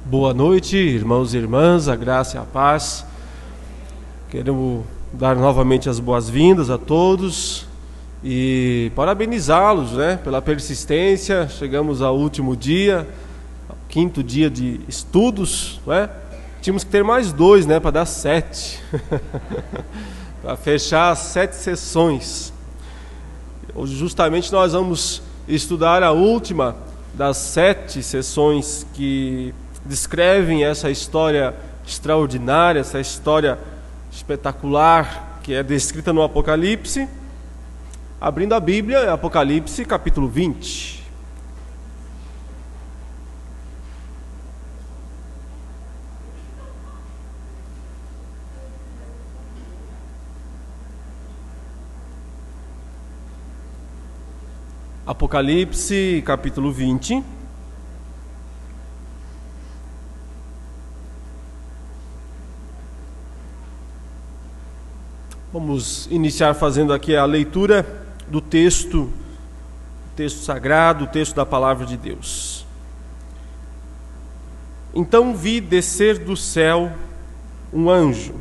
Boa noite, irmãos e irmãs, a graça e a paz. Queremos dar novamente as boas-vindas a todos e parabenizá-los, pela persistência. Chegamos ao último dia, ao quinto dia de estudos, Tínhamos que ter mais 2, para dar 7, para fechar as 7 sessões. Hoje justamente nós vamos estudar a última das 7 sessões que descrevem essa história extraordinária, essa história espetacular que é descrita no Apocalipse. Abrindo a Bíblia, Apocalipse capítulo 20. Apocalipse capítulo 20. Vamos iniciar fazendo aqui a leitura do texto sagrado, o texto da palavra de Deus. Então vi descer do céu um anjo.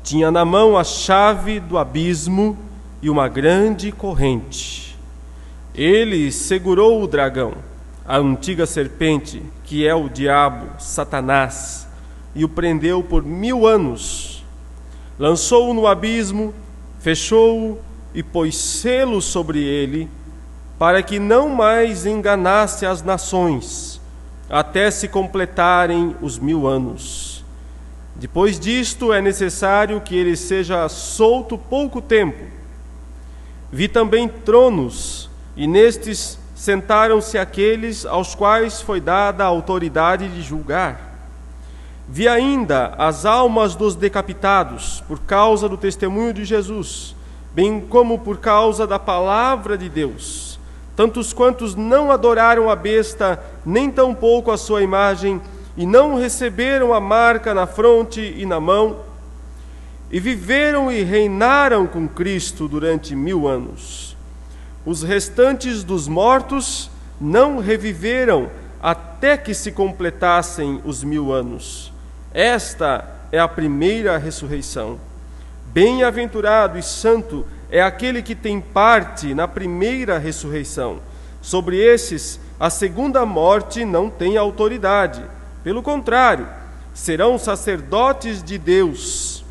Tinha na mão a chave do abismo e uma grande corrente. Ele segurou o dragão, a antiga serpente, que é o diabo, Satanás, e o prendeu por 1000 anos. Lançou-o no abismo, fechou-o e pôs selo sobre ele, para que não mais enganasse as nações, até se completarem os 1000 anos. Depois disto é necessário que ele seja solto pouco tempo. Vi também tronos, e nestes sentaram-se aqueles aos quais foi dada a autoridade de julgar. Vi ainda as almas dos decapitados, por causa do testemunho de Jesus, bem como por causa da palavra de Deus, tantos quantos não adoraram a besta, nem tampouco a sua imagem, e não receberam a marca na fronte e na mão, e viveram e reinaram com Cristo durante 1000 anos. Os restantes dos mortos não reviveram até que se completassem os 1000 anos. Esta é a primeira ressurreição. Bem-aventurado e santo é aquele que tem parte na primeira ressurreição. Sobre esses, a segunda morte não tem autoridade. Pelo contrário, serão sacerdotes de Deus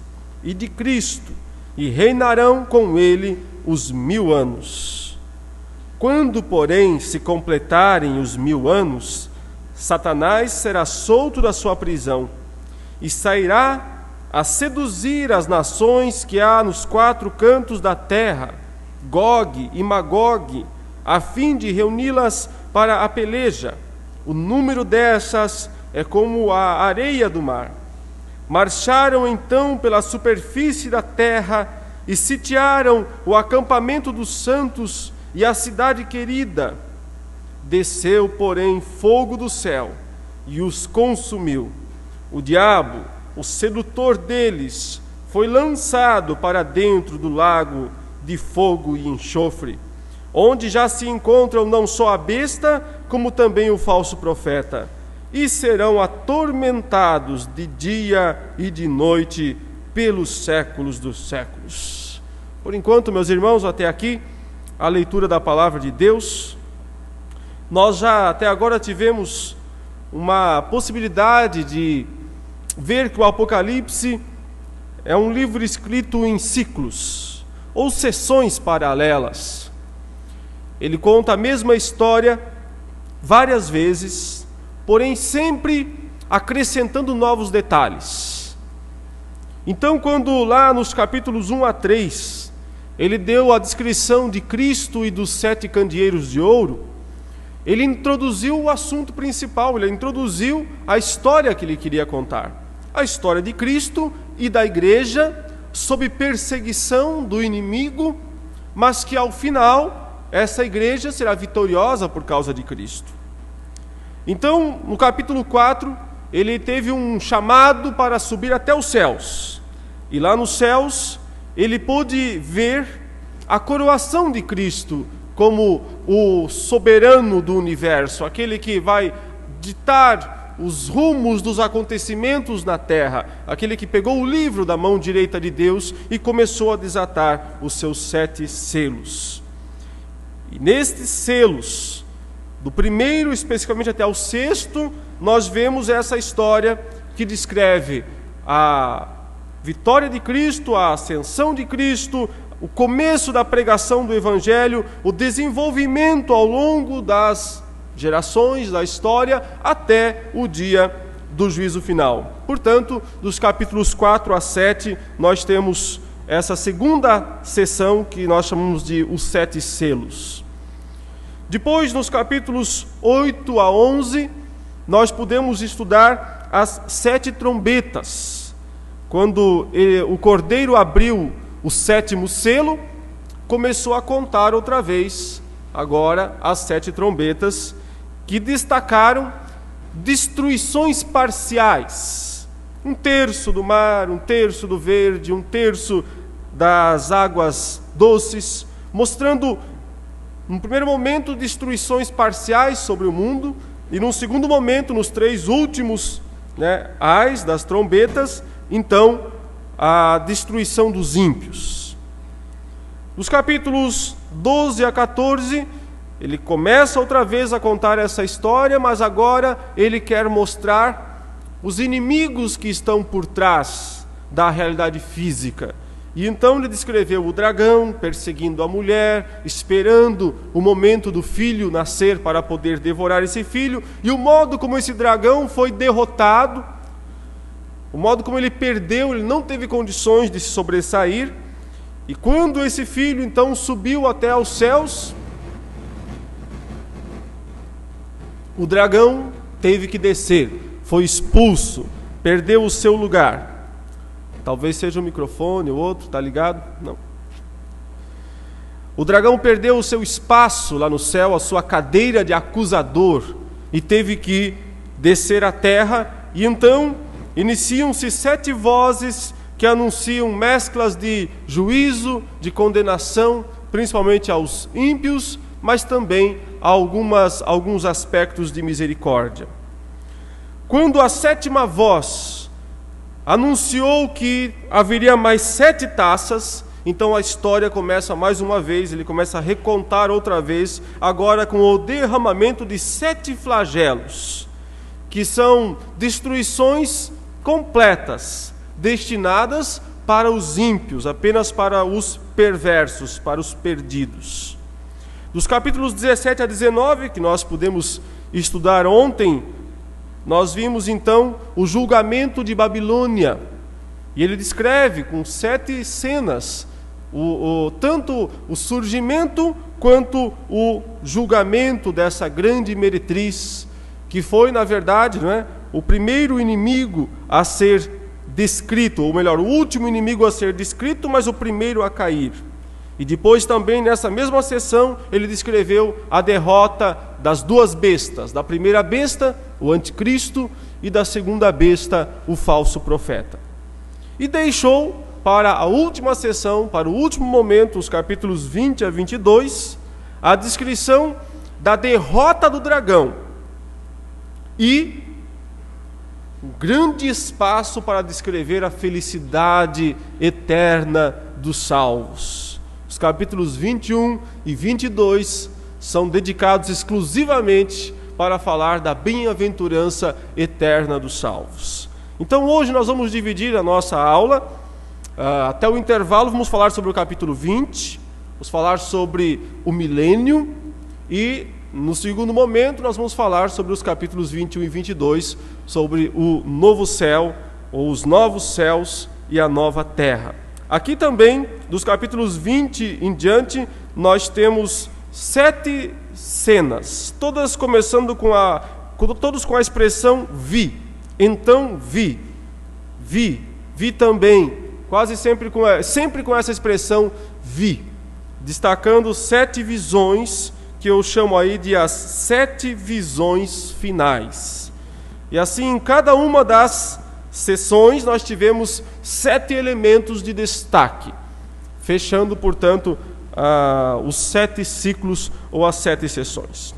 e de Cristo, e reinarão com ele os 1000 anos. Quando, porém, se completarem os 1000 anos, Satanás será solto da sua prisão e sairá a seduzir as nações que há nos 4 cantos da terra, Gog e Magog, a fim de reuni-las para a peleja. O número dessas é como a areia do mar. Marcharam então pela superfície da terra e sitiaram o acampamento dos santos e a cidade querida. Desceu, porém, fogo do céu e os consumiu. O diabo, o sedutor deles, foi lançado para dentro do lago de fogo e enxofre, onde já se encontram não só a besta, como também o falso profeta, e serão atormentados de dia e de noite pelos séculos dos séculos. Por enquanto, meus irmãos, até aqui, a leitura da palavra de Deus. Nós já até agora tivemos uma possibilidade de ver que o Apocalipse é um livro escrito em ciclos, ou sessões paralelas. Ele conta a mesma história várias vezes, porém sempre acrescentando novos detalhes. Então, quando lá nos capítulos 1 a 3, ele deu a descrição de Cristo e dos 7 candeeiros de ouro, ele introduziu o assunto principal, ele introduziu a história que ele queria contar. A história de Cristo e da igreja sob perseguição do inimigo, mas que ao final essa igreja será vitoriosa por causa de Cristo. Então, no capítulo 4, ele teve um chamado para subir até os céus. E lá nos céus, ele pôde ver a coroação de Cristo como o soberano do universo, aquele que vai ditar os rumos dos acontecimentos na terra, aquele que pegou o livro da mão direita de Deus e começou a desatar os seus 7 selos. E nestes selos, do primeiro especificamente até o 6º, nós vemos essa história que descreve a vitória de Cristo, a ascensão de Cristo, o começo da pregação do Evangelho, o desenvolvimento ao longo das gerações da história até o dia do juízo final. Portanto, dos capítulos 4 a 7, nós temos essa segunda seção que nós chamamos de os 7 selos. Depois, nos capítulos 8 a 11, nós podemos estudar as 7 trombetas. Quando o Cordeiro abriu o 7º selo, começou a contar outra vez, agora, as 7 trombetas, que destacaram destruições parciais. 1/3 do mar, 1/3 do verde, 1/3 das águas doces, mostrando, num primeiro momento, destruições parciais sobre o mundo, e num segundo momento, nos 3 últimos ais das trombetas, então, a destruição dos ímpios. Dos capítulos 12 a 14, ele começa outra vez a contar essa história, mas agora ele quer mostrar os inimigos que estão por trás da realidade física. E então ele descreveu o dragão perseguindo a mulher, esperando o momento do filho nascer para poder devorar esse filho, e o modo como esse dragão foi derrotado, o modo como ele perdeu, ele não teve condições de se sobressair, e quando esse filho então subiu até aos céus, o dragão teve que descer, foi expulso, perdeu o seu lugar. Talvez seja o microfone, o outro, está ligado? Não. O dragão perdeu o seu espaço lá no céu, a sua cadeira de acusador, e teve que descer à terra, e então iniciam-se 7 vozes que anunciam mesclas de juízo, de condenação, principalmente aos ímpios, mas também a alguns aspectos de misericórdia. Quando a 7ª voz anunciou que haveria mais 7 taças, então a história começa mais uma vez, ele começa a recontar outra vez, agora com o derramamento de 7 flagelos, que são destruições completas, destinadas para os ímpios, apenas para os perversos, para os perdidos. Dos capítulos 17 a 19, que nós pudemos estudar ontem, nós vimos então o julgamento de Babilônia, e ele descreve com 7 cenas, tanto o surgimento quanto o julgamento dessa grande meretriz, que foi, na verdade, o primeiro inimigo a ser descrito, ou melhor, o último inimigo a ser descrito, mas o primeiro a cair. E depois também, nessa mesma sessão, ele descreveu a derrota das 2 bestas, da primeira besta, o anticristo, e da segunda besta, o falso profeta. E deixou para a última sessão, para o último momento, os capítulos 20 a 22, a descrição da derrota do dragão e um grande espaço para descrever a felicidade eterna dos salvos. Os capítulos 21 e 22 são dedicados exclusivamente para falar da bem-aventurança eterna dos salvos. Então hoje nós vamos dividir a nossa aula, até o intervalo vamos falar sobre o capítulo 20, vamos falar sobre o milênio, e no segundo momento nós vamos falar sobre os capítulos 21 e 22, sobre o novo céu, ou os novos céus e a nova terra. Aqui também, dos capítulos 20 em diante, nós temos 7 cenas, todas começando todos com a expressão vi. Então vi também, quase sempre com essa expressão vi, destacando 7 visões, que eu chamo aí de as 7 visões finais. E assim, em cada uma das sessões, nós tivemos 7 elementos de destaque, fechando, portanto, os 7 ciclos ou as 7 sessões.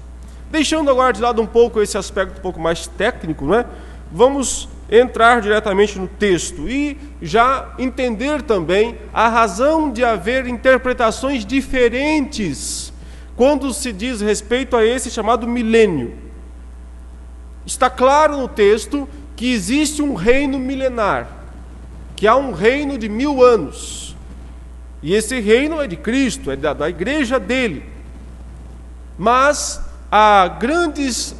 Deixando agora de lado um pouco esse aspecto um pouco mais técnico, né? Vamos entrar diretamente no texto e já entender também a razão de haver interpretações diferentes quando se diz respeito a esse chamado milênio. Está claro no texto que existe um reino milenar, que há um reino de 1000 anos. E esse reino é de Cristo, é da igreja dele. Mas há grandes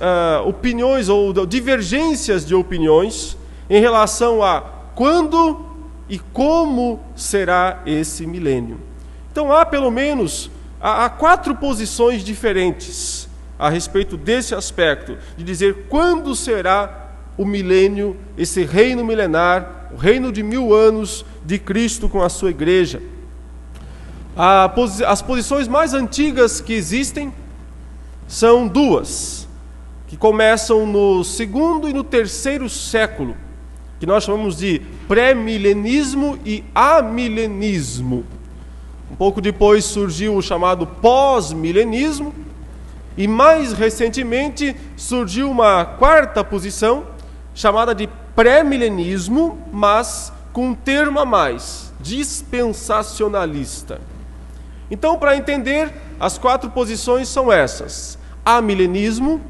opiniões ou divergências de opiniões em relação a quando e como será esse milênio. Então há pelo menos há 4 posições diferentes a respeito desse aspecto, de dizer quando será o milênio, esse reino milenar, o reino de 1000 anos de Cristo com a sua igreja. As posições mais antigas que existem são 2, que começam no 2º e no 3º século, que nós chamamos de pré-milenismo e amilenismo. Um pouco depois surgiu o chamado pós-milenismo, e mais recentemente surgiu uma 4ª posição, chamada de pré-milenismo, mas com um termo a mais, dispensacionalista. Então, para entender, as 4 posições são essas: amilenismo,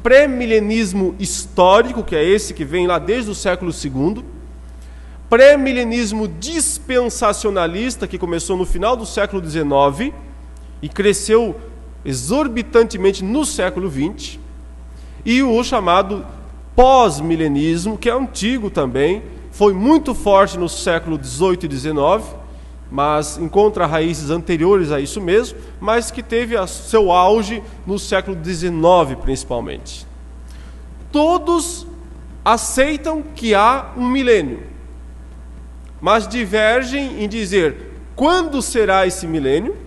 pré-milenismo histórico, que é esse que vem lá desde o século II, pré-milenismo dispensacionalista, que começou no final do século XIX e cresceu exorbitantemente no século XX, e o chamado pós-milenismo, que é antigo também, foi muito forte no século XVIII e XIX, mas encontra raízes anteriores a isso mesmo, mas que teve seu auge no século XIX principalmente. Todos aceitam que há um milênio, mas divergem em dizer quando será esse milênio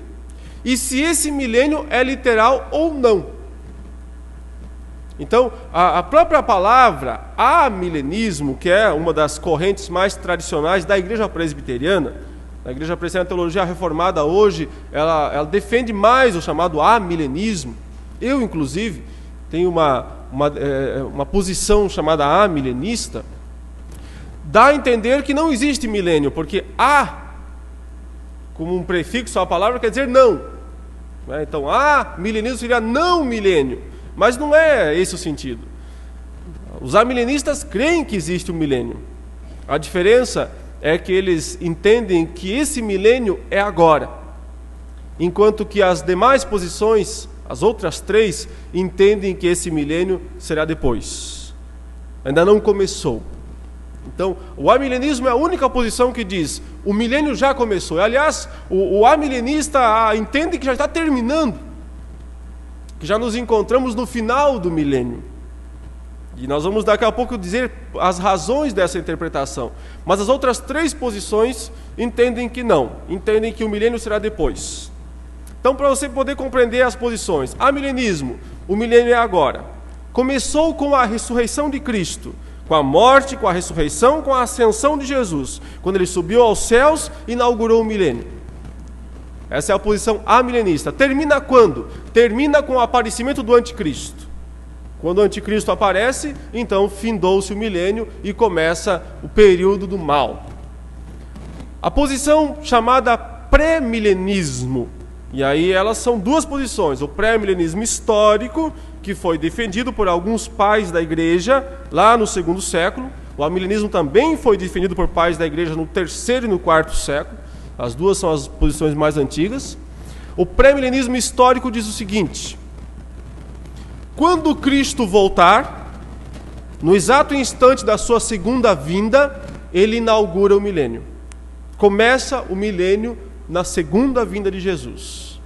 e se esse milênio é literal ou não. Então, a própria palavra amilenismo, que é uma das correntes mais tradicionais da Igreja Presbiteriana, a Igreja Presbiteriana, a teologia reformada hoje, ela defende mais o chamado amilenismo. Eu, inclusive, tenho uma posição chamada amilenista. Dá a entender que não existe milênio, porque como um prefixo à palavra, quer dizer não. Então, milenismo seria não milênio, mas não é esse o sentido. Os amilenistas creem que existe um milênio. A diferença é que eles entendem que esse milênio é agora, enquanto que as demais posições, as outras 3, entendem que esse milênio será depois. Ainda não começou. Então, o amilenismo é a única posição que diz o milênio já começou. Aliás, o amilenista entende que já está terminando, que já nos encontramos no final do milênio. E nós vamos daqui a pouco dizer as razões dessa interpretação. Mas as outras 3 posições entendem que não, entendem que o milênio será depois. Então, para você poder compreender as posições, amilenismo, o milênio é agora. Começou com a ressurreição de Cristo, com a morte, com a ressurreição, com a ascensão de Jesus. Quando ele subiu aos céus, inaugurou o milênio. Essa é a posição amilenista. Termina quando? Termina com o aparecimento do anticristo. Quando o anticristo aparece, então findou-se o milênio e começa o período do mal. A posição chamada pré-milenismo, e aí elas são 2 posições: o pré-milenismo histórico, que foi defendido por alguns pais da igreja lá no 2º século. O amilenismo também foi defendido por pais da igreja no 3º e no 4º século. As 2 são as posições mais antigas. O pré-milenismo histórico diz o seguinte: quando Cristo voltar, no exato instante da sua segunda vinda, ele inaugura o milênio. Começa o milênio na segunda vinda de Jesus.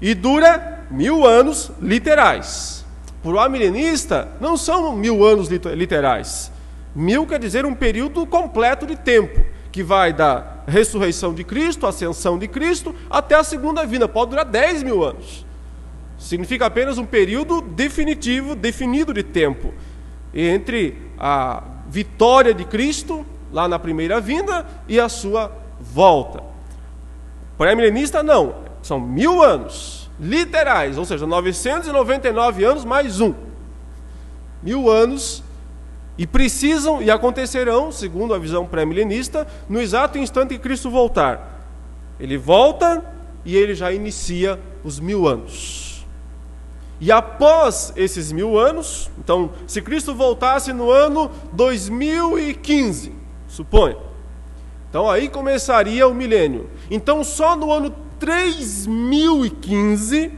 E dura 1000 anos literais. Para o amilenista, não são 1000 anos literais. 1000 quer dizer um período completo de tempo, que vai da ressurreição de Cristo, ascensão de Cristo, até a segunda vinda. Pode durar 10.000 anos. Significa apenas um período definitivo, definido de tempo, entre a vitória de Cristo, lá na primeira vinda, e a sua volta. Para o milenista, não. São 1000 anos literais, ou seja, 999 anos mais 1. 1000 anos, e precisam e acontecerão, segundo a visão pré-milenista, no exato instante que Cristo voltar. Ele volta e ele já inicia os 1000 anos. E após esses 1000 anos, então, se Cristo voltasse no ano 2015, suponha, então aí começaria o milênio. Então só no ano 3015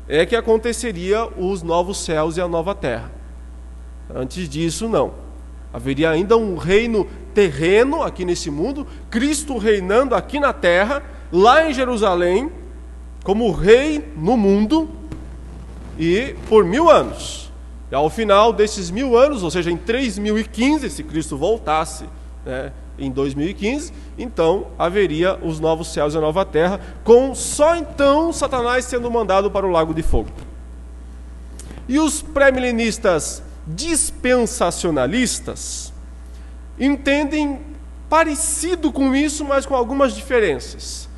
é que aconteceria os novos céus e a nova terra. Antes disso, não. Haveria ainda um reino terreno aqui nesse mundo, Cristo reinando aqui na terra, lá em Jerusalém, como rei no mundo, e por 1000 anos. E ao final desses 1000 anos, ou seja, em 3015, se Cristo voltasse, né, em 2015, então haveria os novos céus e a nova terra, com só então Satanás sendo mandado para o lago de fogo. E os pré-milenistas dispensacionalistas entendem parecido com isso, mas com algumas diferenças,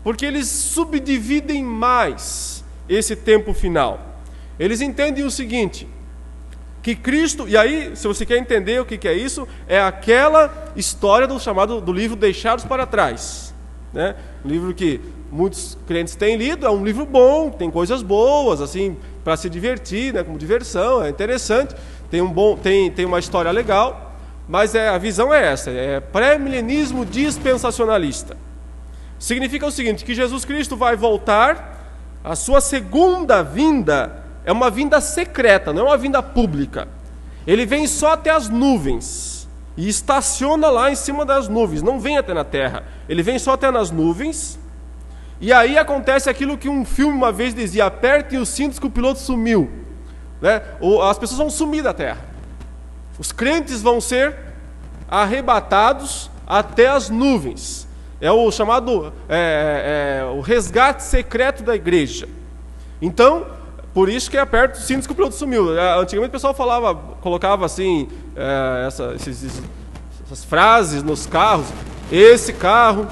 porque eles subdividem mais esse tempo final. Eles entendem o seguinte, que Cristo, e aí, se você quer entender o que é isso, é aquela história do livro Deixados para Trás, né? Um livro que muitos crentes têm lido, é um livro bom, tem coisas boas, assim, para se divertir, né? Como diversão, é interessante, tem uma história legal, mas a visão é essa, é pré-milenismo dispensacionalista. Significa o seguinte, que Jesus Cristo vai voltar, a sua segunda vinda é uma vinda secreta, não é uma vinda pública. Ele vem só até as nuvens e estaciona lá em cima das nuvens, não vem até na terra. Ele vem só até nas nuvens, e aí acontece aquilo que um filme uma vez dizia: apertem os cintos que o piloto sumiu, né? As pessoas vão sumir da terra. Os crentes vão ser arrebatados até as nuvens. É o chamado o resgate secreto da igreja. Então, por isso que aperta os cintos que o piloto sumiu. Antigamente o pessoal colocava assim, essas frases nos carros. Esse carro...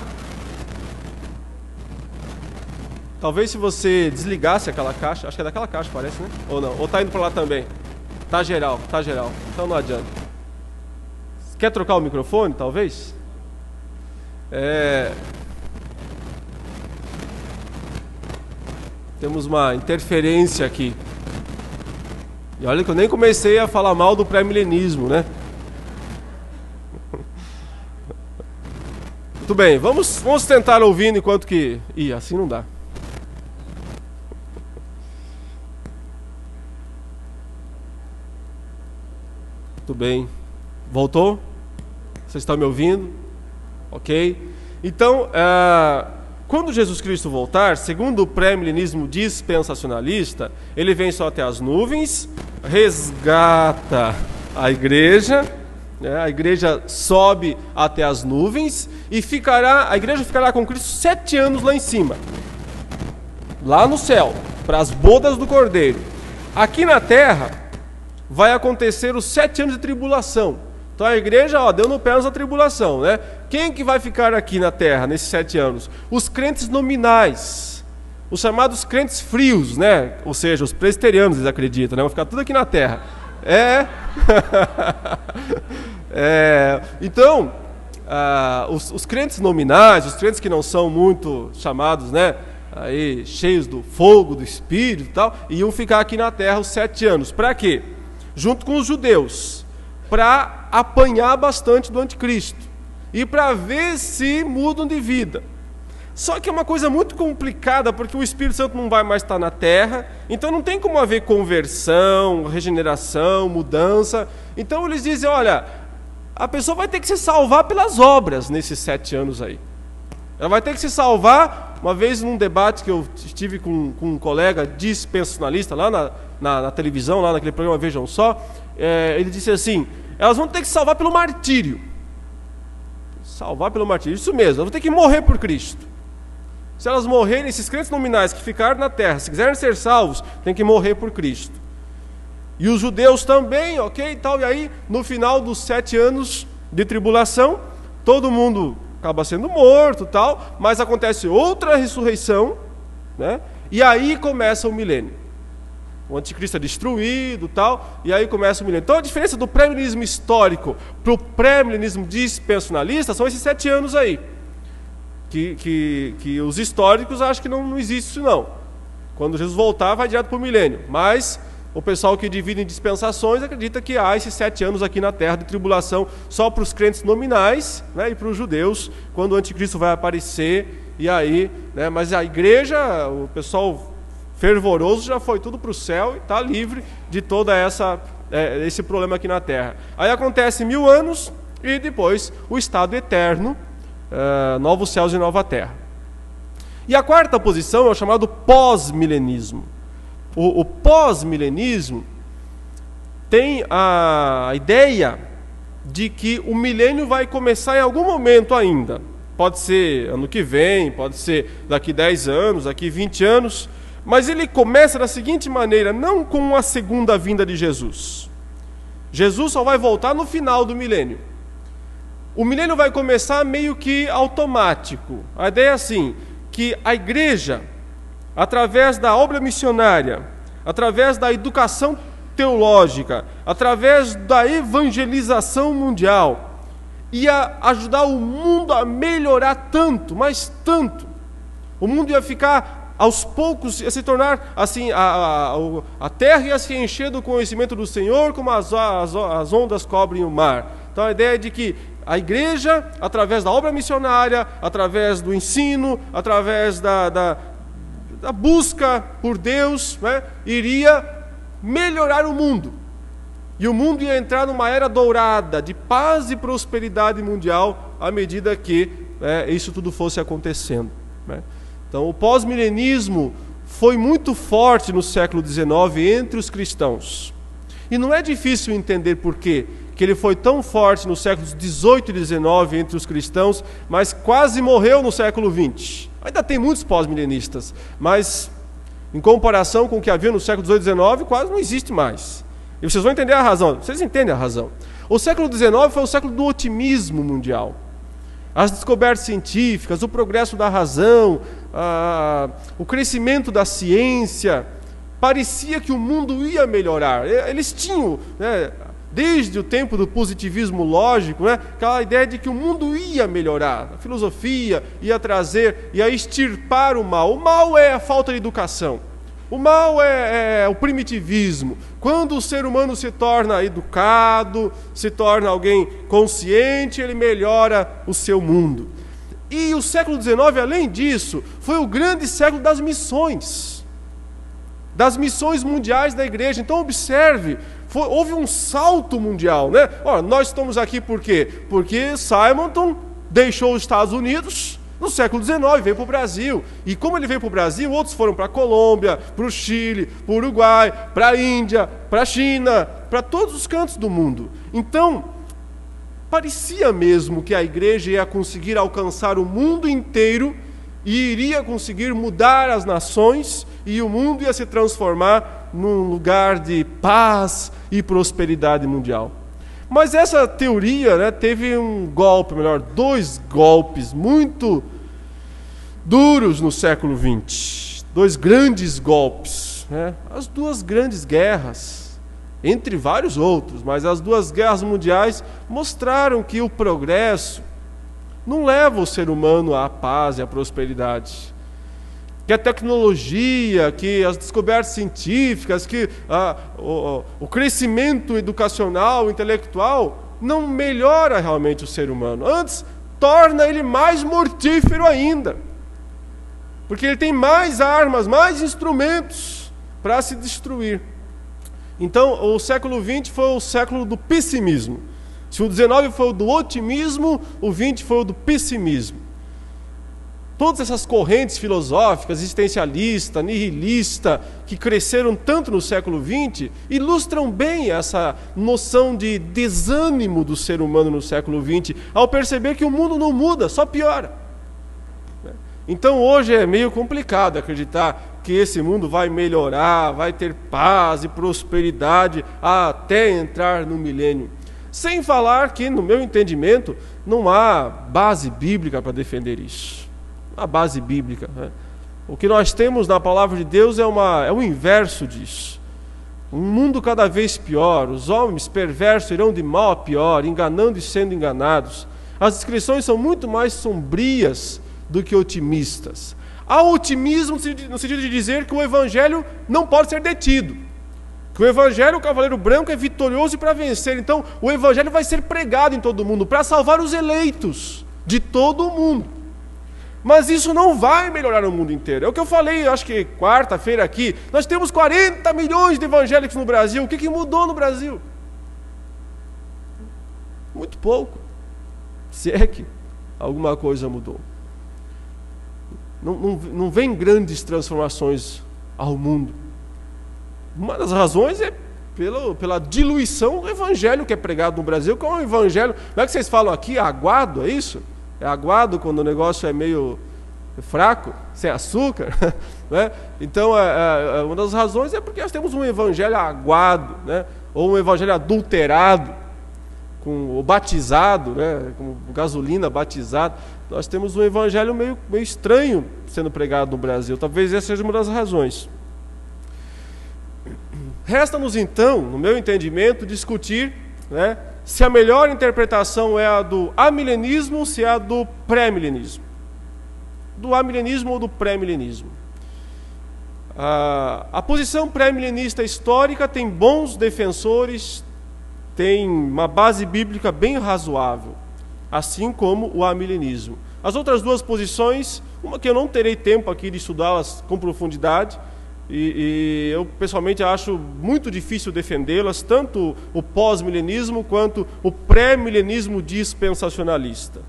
Talvez se você desligasse aquela caixa, acho que é daquela caixa, parece, né? Ou não? Ou tá indo para lá também? Tá geral. Então não adianta. Quer trocar o microfone, talvez? Temos uma interferência aqui. E olha que eu nem comecei a falar mal do pré-milenismo, né? Muito bem, vamos tentar ouvindo enquanto que... assim não dá. Muito bem. Voltou? Vocês estão me ouvindo? Ok? Então, quando Jesus Cristo voltar, segundo o pré-milenismo dispensacionalista, ele vem só até as nuvens, resgata a igreja, né? A igreja sobe até as nuvens e a igreja ficará com Cristo 7 anos lá em cima, lá no céu, para as bodas do Cordeiro. Aqui na terra vai acontecer os 7 anos de tribulação. Então a igreja, deu no pé na tribulação, né? Quem que vai ficar aqui na terra nesses 7 anos? Os crentes nominais, os chamados crentes frios, né? Ou seja, os presbiterianos, eles acreditam, né? Vão ficar tudo aqui na terra. Então, os crentes nominais, os crentes que não são muito chamados, né? Aí, cheios do fogo, do Espírito e tal, iam ficar aqui na terra os 7 anos. Para quê? Junto com os judeus, para apanhar bastante do anticristo e para ver se mudam de vida. Só que é uma coisa muito complicada, porque o Espírito Santo não vai mais estar na terra, então não tem como haver conversão, regeneração, mudança. Então eles dizem, olha, a pessoa vai ter que se salvar pelas obras nesses 7 anos aí. Ela vai ter que se salvar. Uma vez num debate que eu estive com um colega dispensacionalista lá na televisão, lá naquele programa Vejam Só, ele disse assim, elas vão ter que se salvar pelo martírio. Salvar pelo martírio, isso mesmo, elas vão ter que morrer por Cristo. Se elas morrerem, esses crentes nominais que ficaram na terra, se quiserem ser salvos, tem que morrer por Cristo. E os judeus também, ok, e tal. E aí, no final dos 7 anos de tribulação, todo mundo acaba sendo morto, tal, mas acontece outra ressurreição, né? e aí começa o milênio. O anticristo é destruído, tal, e aí começa o milênio. Então a diferença do pré-milenismo histórico para o pré-milenismo dispensacionalista são esses 7 anos aí. Que os históricos acham que não existe isso não. Quando Jesus voltar, vai direto para o milênio. Mas o pessoal que divide em dispensações acredita que há esses 7 anos aqui na terra de tribulação só para os crentes nominais, né, e para os judeus, quando o anticristo vai aparecer, e aí, né, mas a igreja, o pessoal fervoroso já foi tudo para o céu e está livre de toda esse problema aqui na terra. Aí acontece 1000 anos e depois o estado eterno, novos céus e nova terra. E a quarta posição é o chamado pós-milenismo. O pós-milenismo tem a ideia de que o milênio vai começar em algum momento ainda. Pode ser ano que vem, pode ser daqui 10 anos, daqui 20 anos, mas ele começa da seguinte maneira, não com a segunda vinda de Jesus. Jesus só vai voltar no final do milênio. O milênio vai começar meio que automático. A ideia é assim, que a igreja, através da obra missionária, através da educação teológica, através da evangelização mundial, ia ajudar o mundo a melhorar tanto, mas tanto. O mundo ia ficar, aos poucos, ia se tornar assim, a terra ia se encher do conhecimento do Senhor, como as ondas cobrem o mar. Então a ideia é de que a igreja, através da obra missionária, através do ensino, através da busca por Deus, né, iria melhorar o mundo. E o mundo ia entrar numa era dourada de paz e prosperidade mundial à medida que isso tudo fosse acontecendo, né. Então o pós-milenismo foi muito forte no século XIX entre os cristãos. E não é difícil entender por quê que ele foi tão forte nos séculos XVIII e XIX entre os cristãos, mas quase morreu no século XX. Ainda tem muitos pós-milenistas, mas em comparação com o que havia no século XVIII e XIX, quase não existe mais. E vocês vão entender a razão. Vocês entendem a razão. O século XIX foi o século do otimismo mundial. As descobertas científicas, o progresso da razão, o crescimento da ciência, parecia que o mundo ia melhorar. Eles tinham, né, desde o tempo do positivismo lógico, né, aquela ideia de que o mundo ia melhorar. A filosofia ia trazer, ia extirpar o mal. O mal é a falta de educação. O mal é o primitivismo. Quando o ser humano se torna educado, se torna alguém consciente, ele melhora o seu mundo. E o século XIX, além disso, foi o grande século das missões mundiais da igreja. Então observe, houve um salto mundial, né? Ora, nós estamos aqui por quê? Porque Simonton deixou os Estados Unidos no século XIX, veio para o Brasil. E como ele veio para o Brasil, outros foram para a Colômbia, para o Chile, para o Uruguai, para a Índia, para a China, para todos os cantos do mundo. Então, parecia mesmo que a igreja ia conseguir alcançar o mundo inteiro e iria conseguir mudar as nações, e o mundo ia se transformar num lugar de paz e prosperidade mundial. Mas essa teoria, né, teve dois golpes muito duros no século XX. 2 grandes golpes, né? As 2 grandes guerras, entre vários outros, mas as 2 guerras mundiais mostraram que o progresso não leva o ser humano à paz e à prosperidade. Que a tecnologia, que as descobertas científicas, que o crescimento educacional, intelectual, não melhora realmente o ser humano. Antes, torna ele mais mortífero ainda. Porque ele tem mais armas, mais instrumentos para se destruir. Então, o século XX foi o século do pessimismo. Se o XIX foi o do otimismo, o XX foi o do pessimismo. Todas essas correntes filosóficas, existencialista, nihilista, que cresceram tanto no século XX, ilustram bem essa noção de desânimo do ser humano no século XX, ao perceber que o mundo não muda, só piora. Então hoje é meio complicado acreditar que esse mundo vai melhorar, vai ter paz e prosperidade até entrar no milênio. Sem falar que, no meu entendimento, não há base bíblica para defender isso. A base bíblica, né? O que nós temos na palavra de Deus é o inverso disso. Um mundo cada vez pior, os homens perversos irão de mal a pior, enganando e sendo enganados. As descrições são muito mais sombrias do que otimistas. Há otimismo no sentido de dizer que o evangelho não pode ser detido, que o evangelho, o cavaleiro branco, é vitorioso e para vencer. Então o evangelho vai ser pregado em todo o mundo para salvar os eleitos de todo o mundo. Mas isso não vai melhorar o mundo inteiro. É o que eu falei, acho que quarta-feira aqui. Nós temos 40 milhões de evangélicos no Brasil. O que mudou no Brasil? Muito pouco. Se é que alguma coisa mudou. Não vem grandes transformações ao mundo. Uma das razões é pela diluição do evangelho que é pregado no Brasil, que é um evangelho, não é que vocês falam aqui, aguado, é isso? É aguado quando o negócio é meio fraco, sem açúcar, né? Então, uma das razões é porque nós temos um evangelho aguado, né? Ou um evangelho adulterado, ou batizado, né? Com gasolina batizado. Nós temos um evangelho meio estranho sendo pregado no Brasil. Talvez essa seja uma das razões. Resta-nos então, no meu entendimento, discutir, né, se a melhor interpretação é a do amilenismo ou se é a do pré-milenismo. Do amilenismo ou do pré-milenismo. A posição pré-milenista histórica tem bons defensores, tem uma base bíblica bem razoável, assim como o amilenismo. As outras duas posições, uma que eu não terei tempo aqui de estudá-las com profundidade, e eu pessoalmente acho muito difícil defendê-las, tanto o pós-milenismo quanto o pré-milenismo dispensacionalista.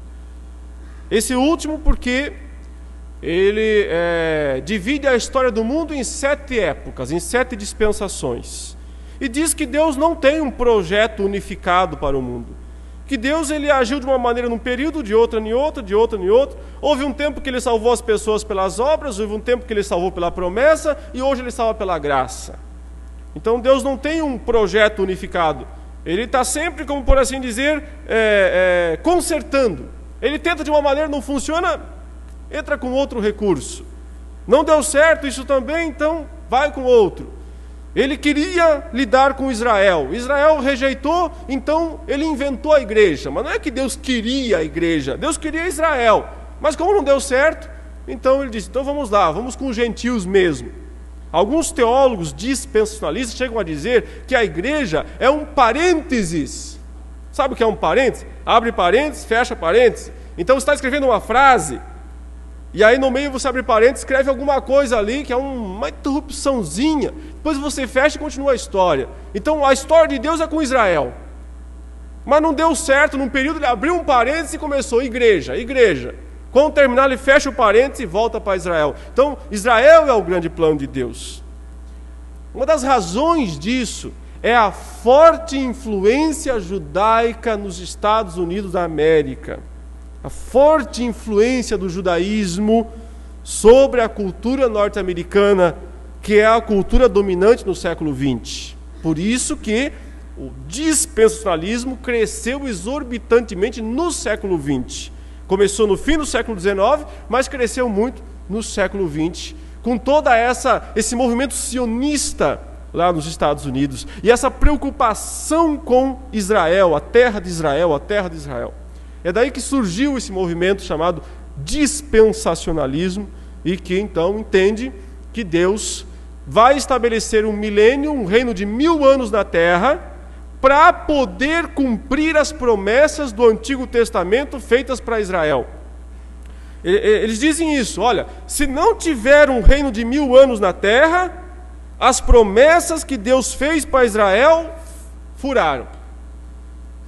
Esse último porque ele divide a história do mundo em 7 épocas, em 7 dispensações, e diz que Deus não tem um projeto unificado para o mundo, que Deus ele agiu de uma maneira num período, de outra em outra, de outra em outro. Houve um tempo que ele salvou as pessoas pelas obras, houve um tempo que ele salvou pela promessa, e hoje ele salva pela graça. Então Deus não tem um projeto unificado. Ele está sempre, como por assim dizer, consertando. Ele tenta de uma maneira, não funciona, entra com outro recurso. Não deu certo isso também, então vai com outro. Ele queria lidar com Israel. Israel rejeitou, então ele inventou a igreja. Mas não é que Deus queria a igreja, Deus queria Israel. Mas como não deu certo, então ele disse, então vamos lá, vamos com os gentios mesmo. Alguns teólogos dispensacionalistas chegam a dizer que a igreja é um parênteses. Sabe o que é um parênteses? Abre parênteses, fecha parênteses. Então você está escrevendo uma frase, e aí no meio você abre parênteses, escreve alguma coisa ali, que é uma interrupçãozinha. Depois você fecha e continua a história. Então a história de Deus é com Israel. Mas não deu certo, num período ele abriu um parênteses e começou igreja. Quando terminar ele fecha o parênteses e volta para Israel. Então Israel é o grande plano de Deus. Uma das razões disso é a forte influência judaica nos Estados Unidos da América. A forte influência do judaísmo sobre a cultura norte-americana, que é a cultura dominante no século XX. Por isso que o dispensacionalismo cresceu exorbitantemente no século XX. Começou no fim do século XIX, mas cresceu muito no século XX, com toda esse movimento sionista lá nos Estados Unidos, e essa preocupação com Israel, a terra de Israel, a terra de Israel. É daí que surgiu esse movimento chamado dispensacionalismo, e que então entende que Deus vai estabelecer um milênio, um reino de 1000 anos na terra, para poder cumprir as promessas do Antigo Testamento feitas para Israel. Eles dizem isso, olha, se não tiver um reino de 1000 anos na terra, as promessas que Deus fez para Israel furaram.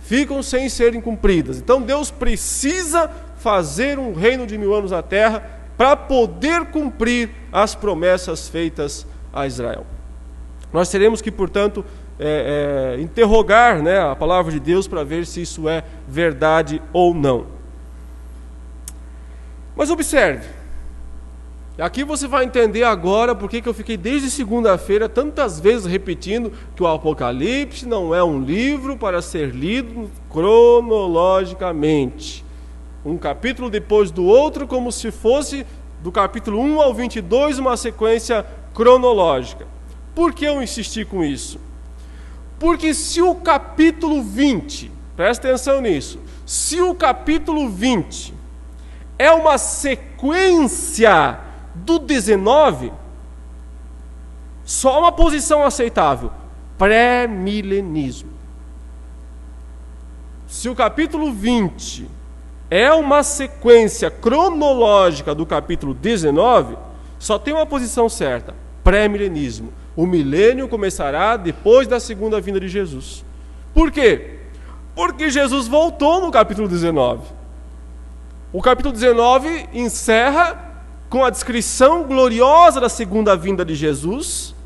Ficam sem serem cumpridas. Então Deus precisa fazer um reino de 1000 anos na terra para poder cumprir as promessas feitas a Israel. Nós teremos que, portanto, interrogar, né, a palavra de Deus para ver se isso é verdade ou não. Mas observe, aqui você vai entender agora porque que eu fiquei desde segunda-feira tantas vezes repetindo que o Apocalipse não é um livro para ser lido cronologicamente, um capítulo depois do outro, como se fosse do capítulo 1 ao 22 uma sequência cronológica. Por que eu insisti com isso? Porque se o capítulo 20, presta atenção nisso, se o capítulo 20 é uma sequência do 19, só uma posição aceitável: pré-milenismo. Se o capítulo 20 é uma sequência cronológica do capítulo 19, só tem uma posição certa: pré-milenismo. O milênio começará depois da segunda vinda de Jesus. Por quê? Porque Jesus voltou no capítulo 19. O capítulo 19 encerra com a descrição gloriosa da segunda vinda de Jesus,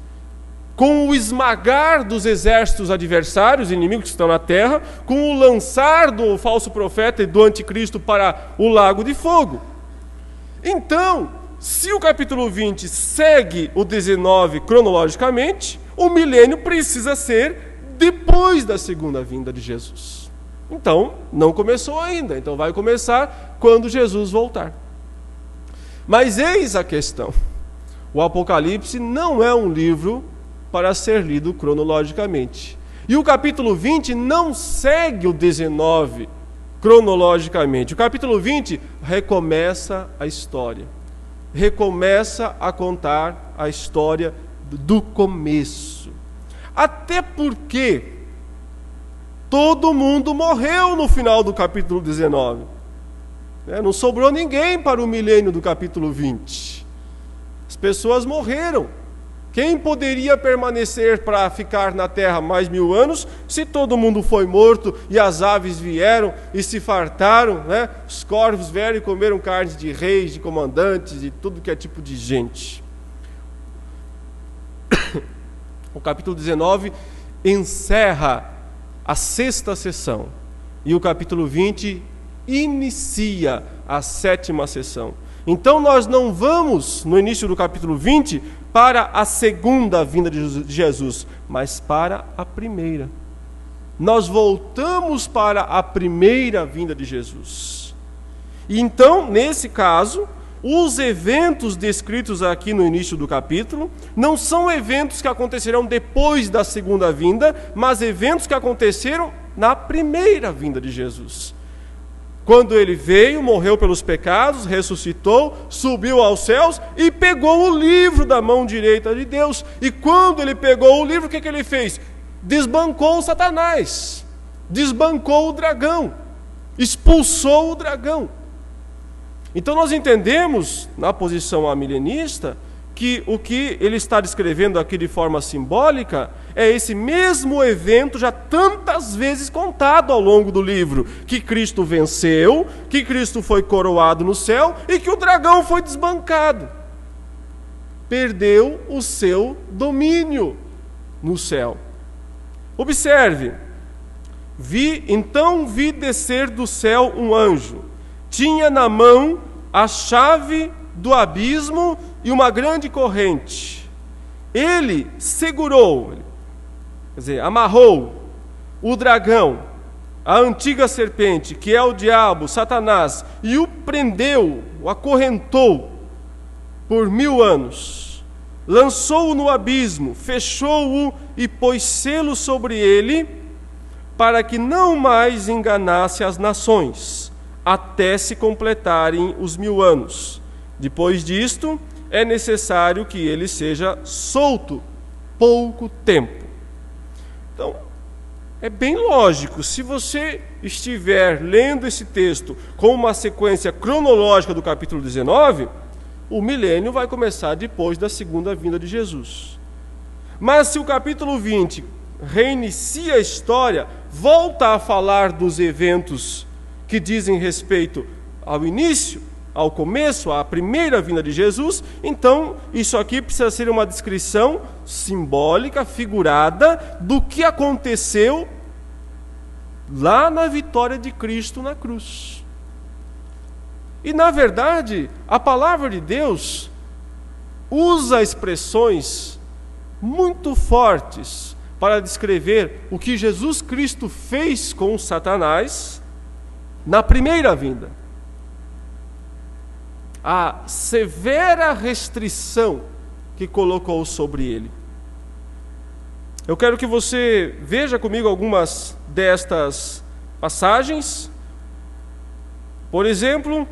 com o esmagar dos exércitos adversários, inimigos que estão na terra, com o lançar do falso profeta e do anticristo para o lago de fogo. Então, se o capítulo 20 segue o 19 cronologicamente, o milênio precisa ser depois da segunda vinda de Jesus. Então, não começou ainda, então vai começar quando Jesus voltar. Mas eis a questão: o Apocalipse não é um livro para ser lido cronologicamente. E o capítulo 20 não segue o 19 cronologicamente. O capítulo 20 recomeça a história. Recomeça a contar a história do começo. Até porque todo mundo morreu no final do capítulo 19. Não sobrou ninguém para o milênio do capítulo 20. As pessoas morreram. Quem poderia permanecer para ficar na terra mais 1000 anos, se todo mundo foi morto e as aves vieram e se fartaram, né? Os corvos vieram e comeram carnes de reis, de comandantes, de tudo que é tipo de gente. O capítulo 19 encerra a 6ª sessão e o capítulo 20 inicia a 7ª sessão. Então nós não vamos, no início do capítulo 20, para a segunda vinda de Jesus, mas para a primeira. Nós voltamos para a primeira vinda de Jesus. E então, nesse caso, os eventos descritos aqui no início do capítulo não são eventos que acontecerão depois da segunda vinda, mas eventos que aconteceram na primeira vinda de Jesus. Quando ele veio, morreu pelos pecados, ressuscitou, subiu aos céus e pegou o livro da mão direita de Deus. E quando ele pegou o livro, o que ele fez? Desbancou Satanás, desbancou o dragão, expulsou o dragão. Então nós entendemos, na posição amilenista, que o que ele está descrevendo aqui de forma simbólica é esse mesmo evento já tantas vezes contado ao longo do livro, que Cristo venceu, que Cristo foi coroado no céu e que o dragão foi desbancado. Perdeu o seu domínio no céu. Observe: então vi descer do céu um anjo, tinha na mão a chave do abismo e uma grande corrente. Ele segurou, quer dizer, amarrou o dragão, a antiga serpente, que é o diabo, Satanás, e o prendeu, o acorrentou por 1000 anos. Lançou-o no abismo, fechou-o e pôs selo sobre ele, para que não mais enganasse as nações, até se completarem os 1000 anos. Depois disto, é necessário que ele seja solto pouco tempo. Então, é bem lógico, se você estiver lendo esse texto com uma sequência cronológica do capítulo 19, o milênio vai começar depois da segunda vinda de Jesus. Mas se o capítulo 20 reinicia a história, volta a falar dos eventos que dizem respeito ao início, ao começo, à primeira vinda de Jesus, então isso aqui precisa ser uma descrição simbólica, figurada, do que aconteceu lá na vitória de Cristo na cruz. E na verdade, a palavra de Deus usa expressões muito fortes para descrever o que Jesus Cristo fez com Satanás na primeira vinda. a severa restrição que colocou sobre ele. Eu quero que você veja comigo algumas destas passagens. Por exemplo,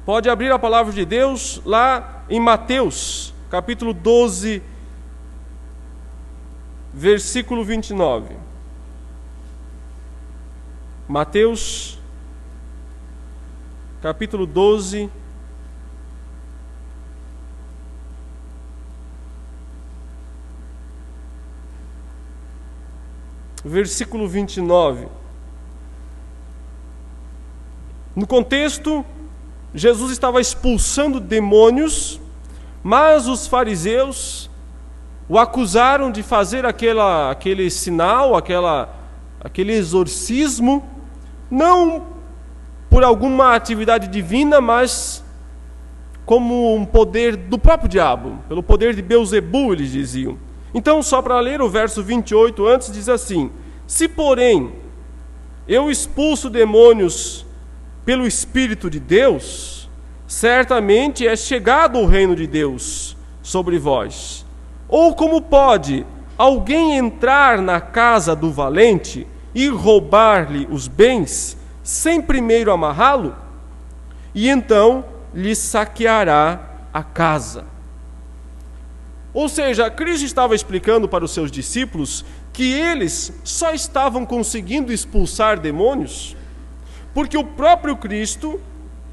pode abrir a palavra de Deus lá em Mateus, capítulo 12, versículo 29. Mateus, capítulo 12, versículo 29. No contexto, Jesus estava expulsando demônios, mas os fariseus o acusaram de fazer aquele sinal, aquele exorcismo, não por alguma atividade divina, mas como um poder do próprio diabo, pelo poder de Beelzebu, eles diziam. Então, só para ler o verso 28 antes, diz assim: se, porém, eu expulso demônios pelo Espírito de Deus, certamente é chegado o reino de Deus sobre vós. Ou como pode alguém entrar na casa do valente e roubar-lhe os bens, sem primeiro amarrá-lo? E então lhe saqueará a casa. Ou seja, Cristo estava explicando para os seus discípulos que eles só estavam conseguindo expulsar demônios porque o próprio Cristo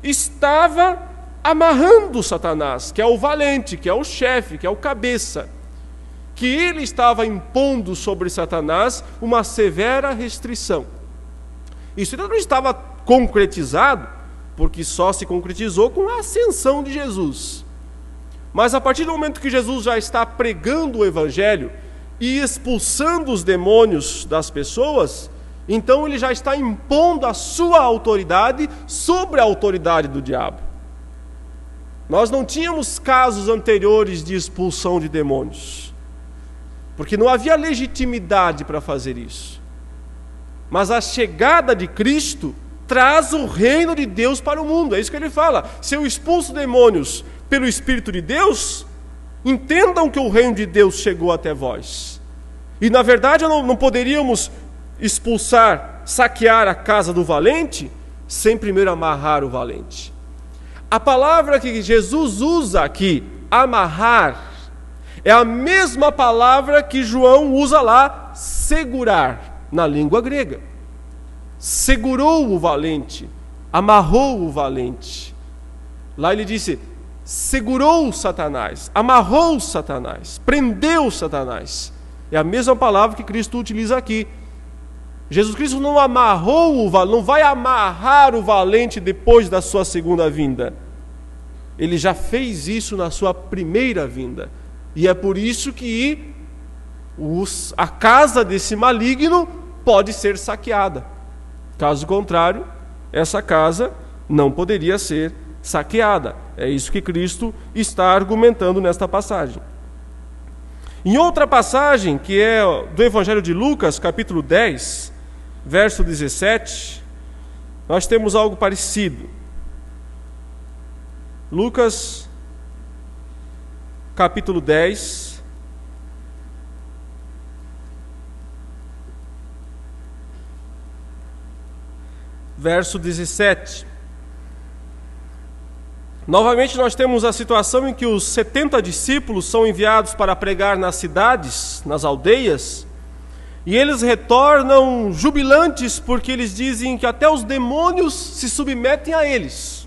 estava amarrando Satanás, que é o valente, que é o chefe, que é o cabeça, que ele estava impondo sobre Satanás uma severa restrição. Isso ainda não estava concretizado, porque só se concretizou com a ascensão de Jesus. Mas a partir do momento que Jesus já está pregando o Evangelho e expulsando os demônios das pessoas, então ele já está impondo a sua autoridade sobre a autoridade do diabo. Nós não tínhamos casos anteriores de expulsão de demônios, porque não havia legitimidade para fazer isso. Mas a chegada de Cristo traz o reino de Deus para o mundo. É isso que ele fala: se eu expulso demônios pelo Espírito de Deus, entendam que o reino de Deus chegou até vós. E na verdade não poderíamos expulsar, saquear a casa do valente, sem primeiro amarrar o valente. A palavra que Jesus usa aqui, amarrar, é a mesma palavra que João usa lá, segurar, na língua grega. Segurou o valente, amarrou o valente. Lá ele disse: segurou Satanás, amarrou Satanás, prendeu Satanás. É a mesma palavra que Cristo utiliza aqui. Jesus Cristo não amarrou o valente, não vai amarrar o valente depois da sua segunda vinda. Ele já fez isso na sua primeira vinda. E é por isso que a casa desse maligno pode ser saqueada. Caso contrário, essa casa não poderia ser saqueada. É isso que Cristo está argumentando nesta passagem. Em outra passagem, que é do Evangelho de Lucas, capítulo 10, verso 17, nós temos algo parecido. Lucas, capítulo 10, verso 17. Novamente nós temos a situação em que os 70 discípulos são enviados para pregar nas cidades, nas aldeias, e eles retornam jubilantes porque eles dizem que até os demônios se submetem a eles.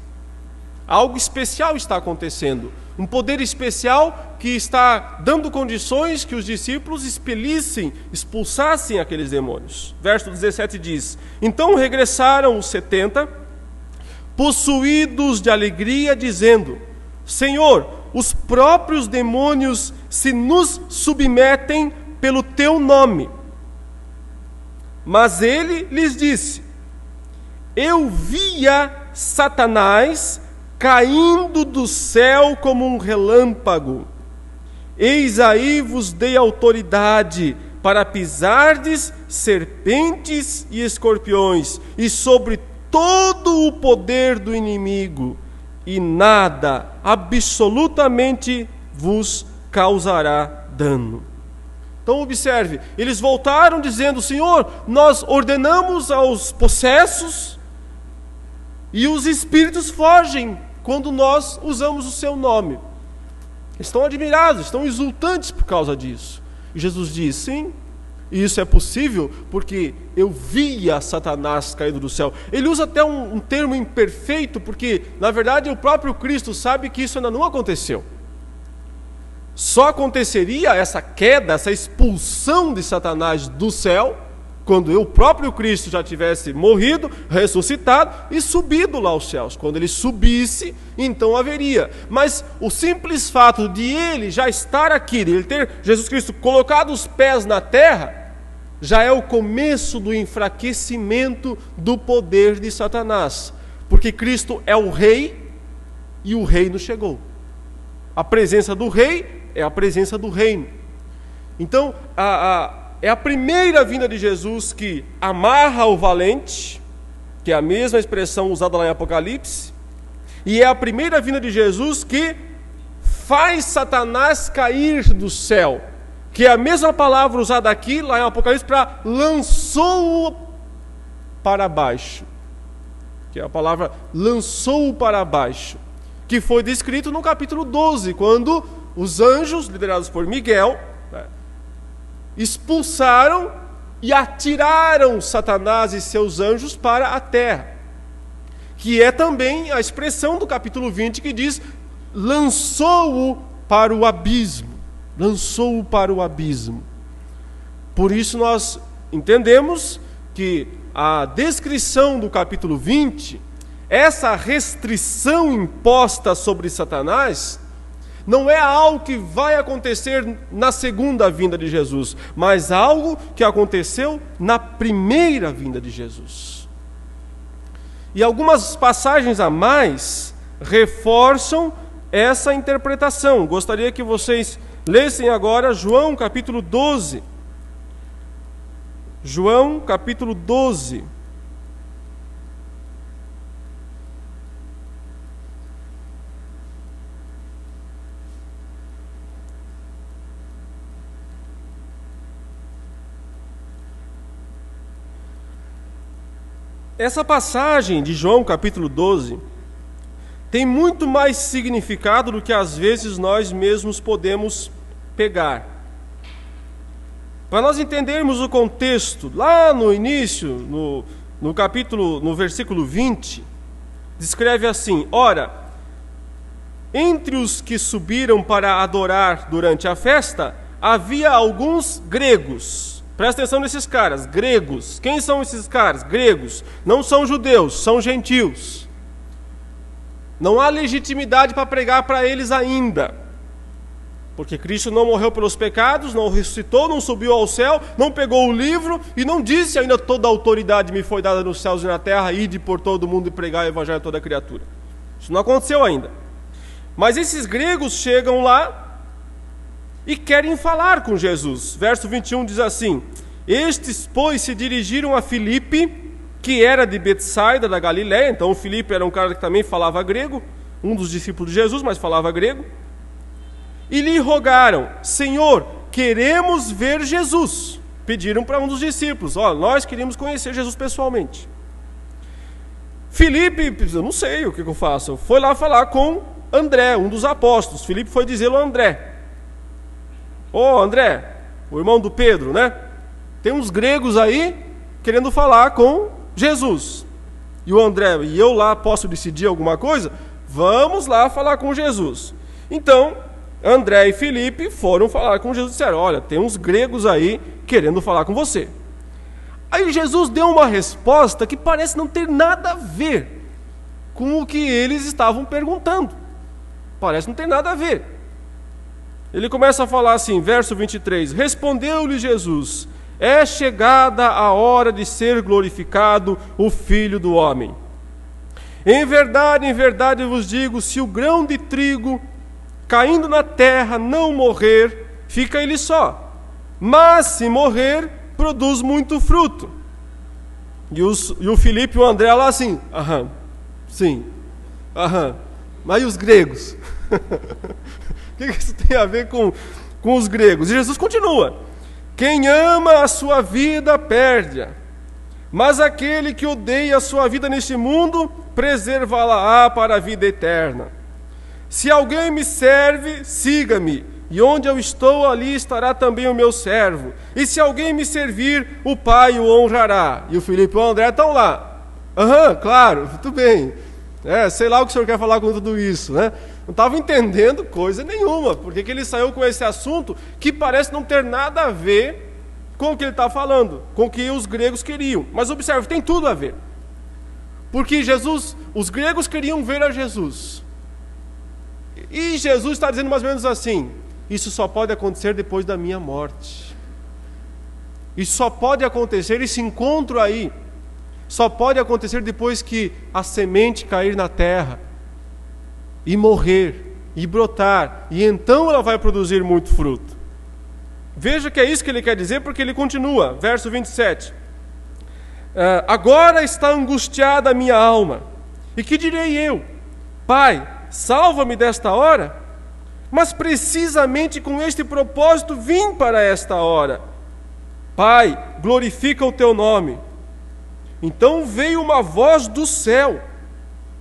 Algo especial está acontecendo, um poder especial que está dando condições que os discípulos expulsassem aqueles demônios. Verso 17 diz: então regressaram os 70, possuídos de alegria, dizendo: Senhor, os próprios demônios se nos submetem pelo teu nome. Mas ele lhes disse: eu via Satanás caindo do céu como um relâmpago. Eis aí vos dei autoridade para pisardes serpentes e escorpiões, e sobre todo o poder do inimigo, e nada, absolutamente, vos causará dano. Então observe, eles voltaram dizendo: Senhor, nós ordenamos aos possessos e os espíritos fogem quando nós usamos o seu nome. Estão admirados, estão exultantes por causa disso. E Jesus diz: sim, isso é possível porque eu via Satanás caindo do céu. Ele usa até um termo imperfeito, porque na verdade o próprio Cristo sabe que isso ainda não aconteceu. Só aconteceria essa queda, essa expulsão de Satanás do céu, quando o próprio Cristo já tivesse morrido, ressuscitado e subido lá aos céus. Quando ele subisse, então haveria. Mas o simples fato de ele já estar aqui, de ele ter Jesus Cristo colocado os pés na terra, já é o começo do enfraquecimento do poder de Satanás. Porque Cristo é o rei e o reino chegou. A presença do rei é a presença do reino. Então, é a primeira vinda de Jesus que amarra o valente, que é a mesma expressão usada lá em Apocalipse, e é a primeira vinda de Jesus que faz Satanás cair do céu, que é a mesma palavra usada aqui, lá em Apocalipse, para lançou-o para baixo, que é a palavra lançou-o para baixo, que foi descrito no capítulo 12, quando os anjos, liderados por Miguel, expulsaram e atiraram Satanás e seus anjos para a terra, que é também a expressão do capítulo 20 que diz: lançou-o para o abismo, lançou-o para o abismo. Por isso nós entendemos que a descrição do capítulo 20, essa restrição imposta sobre Satanás, não é algo que vai acontecer na segunda vinda de Jesus, mas algo que aconteceu na primeira vinda de Jesus. E algumas passagens a mais reforçam essa interpretação. Gostaria que vocês lessem agora João capítulo 12. João capítulo 12. Essa passagem de João capítulo 12 tem muito mais significado do que às vezes nós mesmos podemos pegar. Para nós entendermos o contexto, lá no início, no versículo 20, descreve assim: ora, entre os que subiram para adorar durante a festa, havia alguns gregos. Presta atenção nesses caras, gregos. Quem são esses caras? Gregos. Não são judeus, são gentios. Não há legitimidade para pregar para eles ainda. Porque Cristo não morreu pelos pecados, não ressuscitou, não subiu ao céu, não pegou o livro e não disse ainda: toda a autoridade me foi dada nos céus e na terra, ide por todo mundo e pregar o evangelho a toda criatura. Isso não aconteceu ainda. Mas esses gregos chegam lá e querem falar com Jesus. Verso 21 diz assim: estes, pois, se dirigiram a Filipe, que era de Betsaida, da Galiléia. Então o Filipe era um cara que também falava grego, um dos discípulos de Jesus, mas falava grego. E lhe rogaram: Senhor, queremos ver Jesus. Pediram para um dos discípulos: nós queríamos conhecer Jesus pessoalmente. Filipe, eu não sei o que eu faço, foi lá falar com André, um dos apóstolos. Filipe foi dizê-lo a André: André, o irmão do Pedro, né? Tem uns gregos aí querendo falar com Jesus. E o André: e eu lá posso decidir alguma coisa? Vamos lá falar com Jesus. Então, André e Filipe foram falar com Jesus e disseram: olha, tem uns gregos aí querendo falar com você. Aí Jesus deu uma resposta que parece não ter nada a ver com o que eles estavam perguntando. Parece não ter nada a ver. Ele começa a falar assim, verso 23: respondeu-lhe Jesus: é chegada a hora de ser glorificado o Filho do Homem. Em verdade vos digo, se o grão de trigo caindo na terra não morrer, fica ele só, mas se morrer, produz muito fruto. E o Filipe e o André lá assim: sim, Mas e os gregos? O que isso tem a ver com os gregos? E Jesus continua: quem ama a sua vida perde-a, mas aquele que odeia a sua vida neste mundo, preservá-la-á para a vida eterna. Se alguém me serve, siga-me, e onde eu estou, ali estará também o meu servo. E se alguém me servir, o Pai o honrará. E o Filipe e o André estão lá. Claro, tudo bem. Sei lá o que o senhor quer falar com tudo isso, né? Não estava entendendo coisa nenhuma, porque que ele saiu com esse assunto que parece não ter nada a ver com o que ele está falando, com o que os gregos queriam. Mas observe, tem tudo a ver. Porque os gregos queriam ver a Jesus. E Jesus está dizendo mais ou menos assim: isso só pode acontecer depois da minha morte. Isso só pode acontecer, esse encontro aí, só pode acontecer depois que a semente cair na terra, e morrer, e brotar, e então ela vai produzir muito fruto. Veja que é isso que ele quer dizer, porque ele continua, verso 27. Agora está angustiada a minha alma, e que direi eu? Pai, salva-me desta hora? Mas precisamente com este propósito vim para esta hora. Pai, glorifica o teu nome. Então veio uma voz do céu: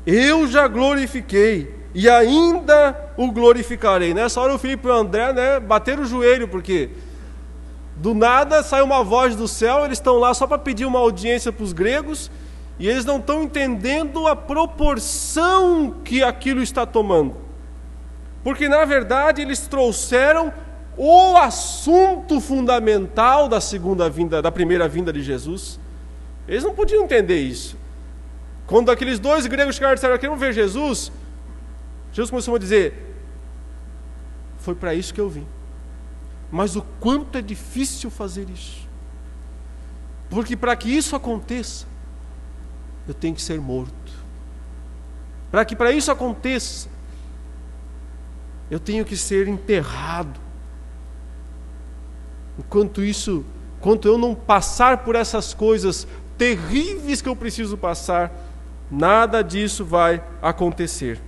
eu já glorifiquei, e ainda o glorificarei. Nessa hora o Filipe e o André, bateram o joelho, porque do nada sai uma voz do céu. Eles estão lá só para pedir uma audiência para os gregos, e eles não estão entendendo a proporção que aquilo está tomando. Porque na verdade eles trouxeram o assunto fundamental da primeira vinda de Jesus. Eles não podiam entender isso. Quando aqueles dois gregos chegaram e disseram: queremos ver Jesus, Jesus começou a dizer: foi para isso que eu vim. Mas o quanto é difícil fazer isso. Porque para que isso aconteça, eu tenho que ser morto. Para isso aconteça, eu tenho que ser enterrado. Enquanto eu não passar por essas coisas terríveis que eu preciso passar, nada disso vai acontecer.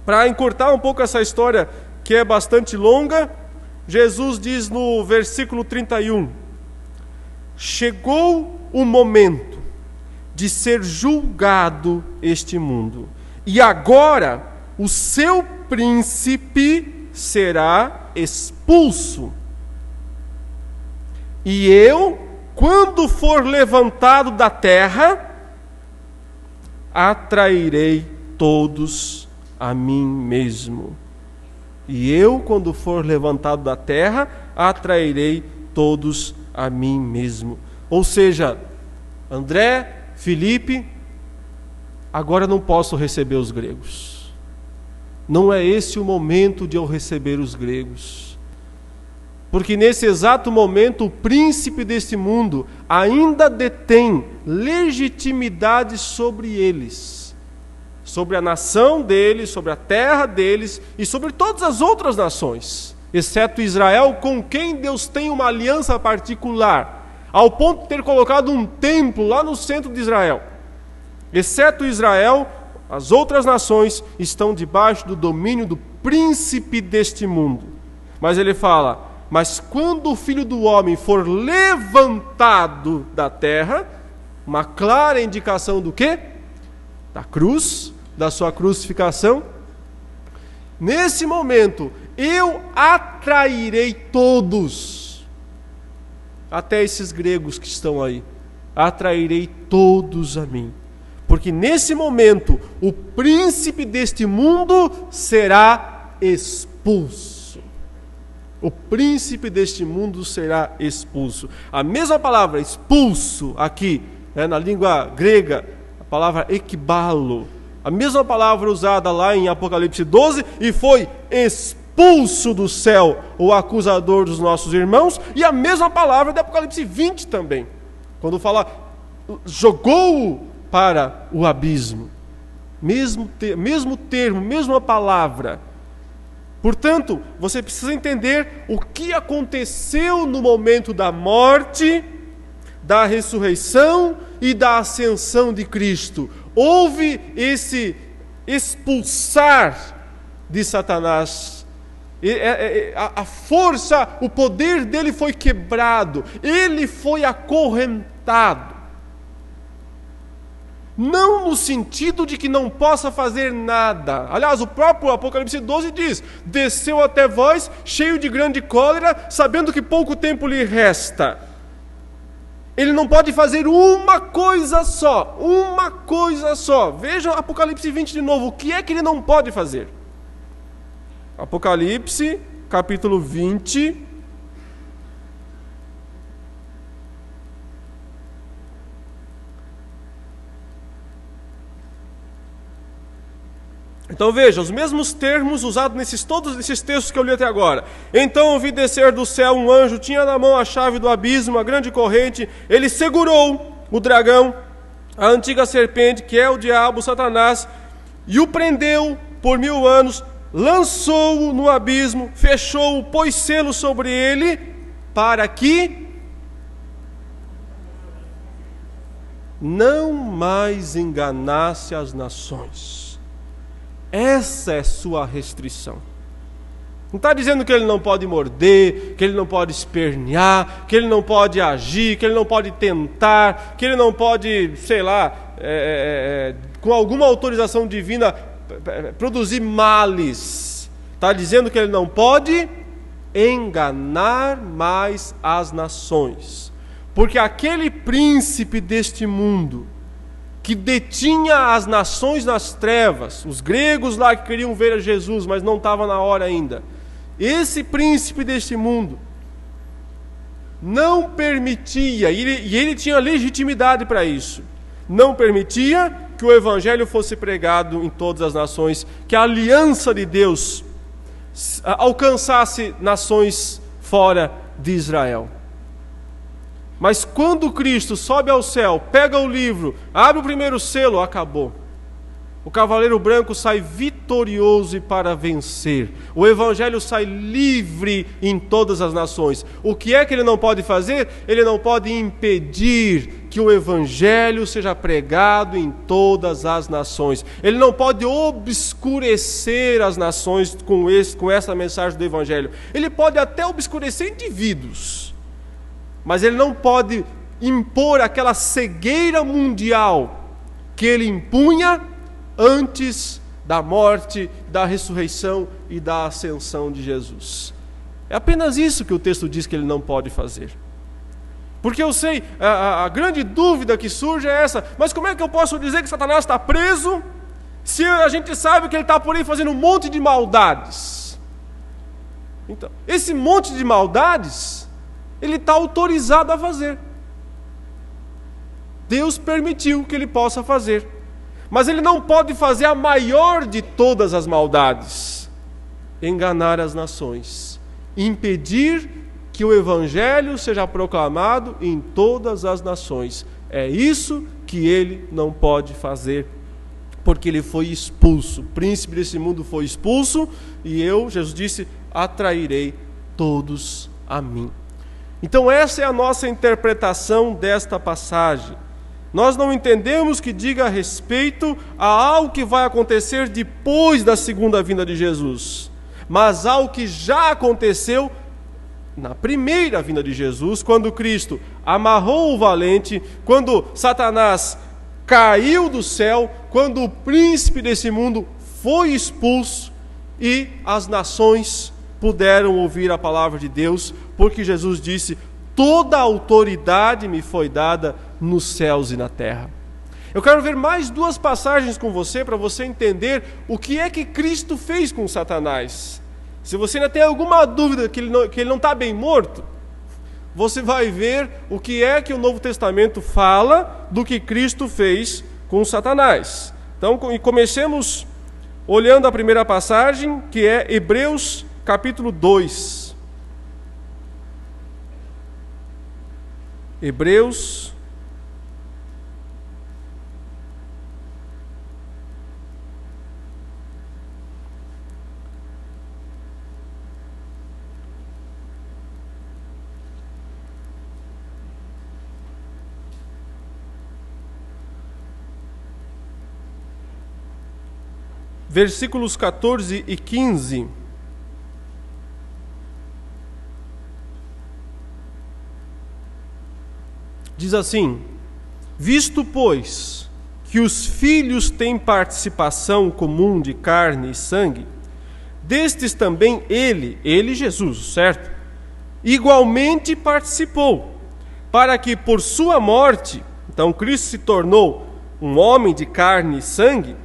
Para encurtar um pouco essa história, que é bastante longa, Jesus diz no versículo 31: chegou o momento de ser julgado este mundo, e agora o seu príncipe será expulso. E eu, quando for levantado da terra, atrairei todos a mim mesmo. E eu, quando for levantado da terra, atrairei todos a mim mesmo. Ou seja, André, Filipe, agora não posso receber os gregos. Não é esse o momento de eu receber os gregos. Porque nesse exato momento o príncipe deste mundo ainda detém legitimidade sobre eles, sobre a nação deles, sobre a terra deles e sobre todas as outras nações, exceto Israel, com quem Deus tem uma aliança particular, ao ponto de ter colocado um templo lá no centro de Israel. Exceto Israel, as outras nações estão debaixo do domínio do príncipe deste mundo. Mas ele fala: mas quando o Filho do Homem for levantado da terra, uma clara indicação do quê? Da cruz, da sua crucificação. Nesse momento, eu atrairei todos, até esses gregos que estão aí, atrairei todos a mim. Porque nesse momento, o príncipe deste mundo será expulso. O príncipe deste mundo será expulso. A mesma palavra expulso aqui, na língua grega, a palavra ekbalo, a mesma palavra usada lá em Apocalipse 12, e foi expulso do céu o acusador dos nossos irmãos, e a mesma palavra de Apocalipse 20 também, quando fala jogou-o para o abismo. Mesmo termo, mesma palavra. Portanto, você precisa entender o que aconteceu no momento da morte, da ressurreição e da ascensão de Cristo. Houve expulsar de Satanás. A força, o poder dele foi quebrado, ele foi acorrentado. Não no sentido de que não possa fazer nada. Aliás, o próprio Apocalipse 12 diz: desceu até vós, cheio de grande cólera, sabendo que pouco tempo lhe resta. Ele não pode fazer uma coisa só. Uma coisa só. Vejam Apocalipse 20 de novo. O que é que ele não pode fazer? Apocalipse, capítulo 20. Então veja, os mesmos termos usados todos esses textos que eu li até agora. Então eu vi descer do céu um anjo, tinha na mão a chave do abismo, uma grande corrente. Ele segurou o dragão, a antiga serpente, que é o diabo, Satanás, e o prendeu por 1000 anos, lançou-o no abismo, fechou-o, pôs selo sobre ele, para que não mais enganasse as nações. Essa é sua restrição. Não está dizendo que ele não pode morder, que ele não pode espernear, que ele não pode agir, que ele não pode tentar, que ele não pode, sei lá, com alguma autorização divina, produzir males. Está dizendo que ele não pode enganar mais as nações. Porque aquele príncipe deste mundo, que detinha as nações nas trevas, os gregos lá que queriam ver a Jesus, mas não estava na hora ainda, esse príncipe deste mundo não permitia, e ele tinha legitimidade para isso, não permitia que o evangelho fosse pregado em todas as nações, que a aliança de Deus alcançasse nações fora de Israel. Mas quando Cristo sobe ao céu, pega o livro, abre o primeiro selo, acabou. O cavaleiro branco sai vitorioso e para vencer. O evangelho sai livre em todas as nações. O que é que ele não pode fazer? Ele não pode impedir que o evangelho seja pregado em todas as nações. Ele não pode obscurecer as nações com essa mensagem do evangelho. Ele pode até obscurecer indivíduos, mas ele não pode impor aquela cegueira mundial que ele impunha antes da morte, da ressurreição e da ascensão de Jesus. É apenas isso que o texto diz que ele não pode fazer. Porque eu sei, a grande dúvida que surge é essa: mas como é que eu posso dizer que Satanás está preso, se a gente sabe que ele está por aí fazendo um monte de maldades? Então, esse monte de maldades ele está autorizado a fazer. Deus permitiu que ele possa fazer. Mas ele não pode fazer a maior de todas as maldades: enganar as nações, impedir que o evangelho seja proclamado em todas as nações. É isso que ele não pode fazer, porque ele foi expulso. O príncipe desse mundo foi expulso, e eu, Jesus disse, atrairei todos a mim. Então essa é a nossa interpretação desta passagem. Nós não entendemos que diga respeito a algo que vai acontecer depois da segunda vinda de Jesus, mas algo que já aconteceu na primeira vinda de Jesus, quando Cristo amarrou o valente, quando Satanás caiu do céu, quando o príncipe desse mundo foi expulso e as nações puderam ouvir a palavra de Deus, porque Jesus disse: toda a autoridade me foi dada nos céus e na terra. Eu quero ver mais 2 passagens com você, para você entender o que é que Cristo fez com Satanás. Se você ainda tem alguma dúvida que ele não está bem morto, você vai ver o que é que o Novo Testamento fala do que Cristo fez com Satanás. Então, comecemos olhando a primeira passagem, que é Hebreus capítulo 2. Hebreus versículos 14 e 15. Diz assim: visto, pois, que os filhos têm participação comum de carne e sangue, destes também ele Jesus, certo? Igualmente participou, para que por sua morte, então Cristo se tornou um homem de carne e sangue,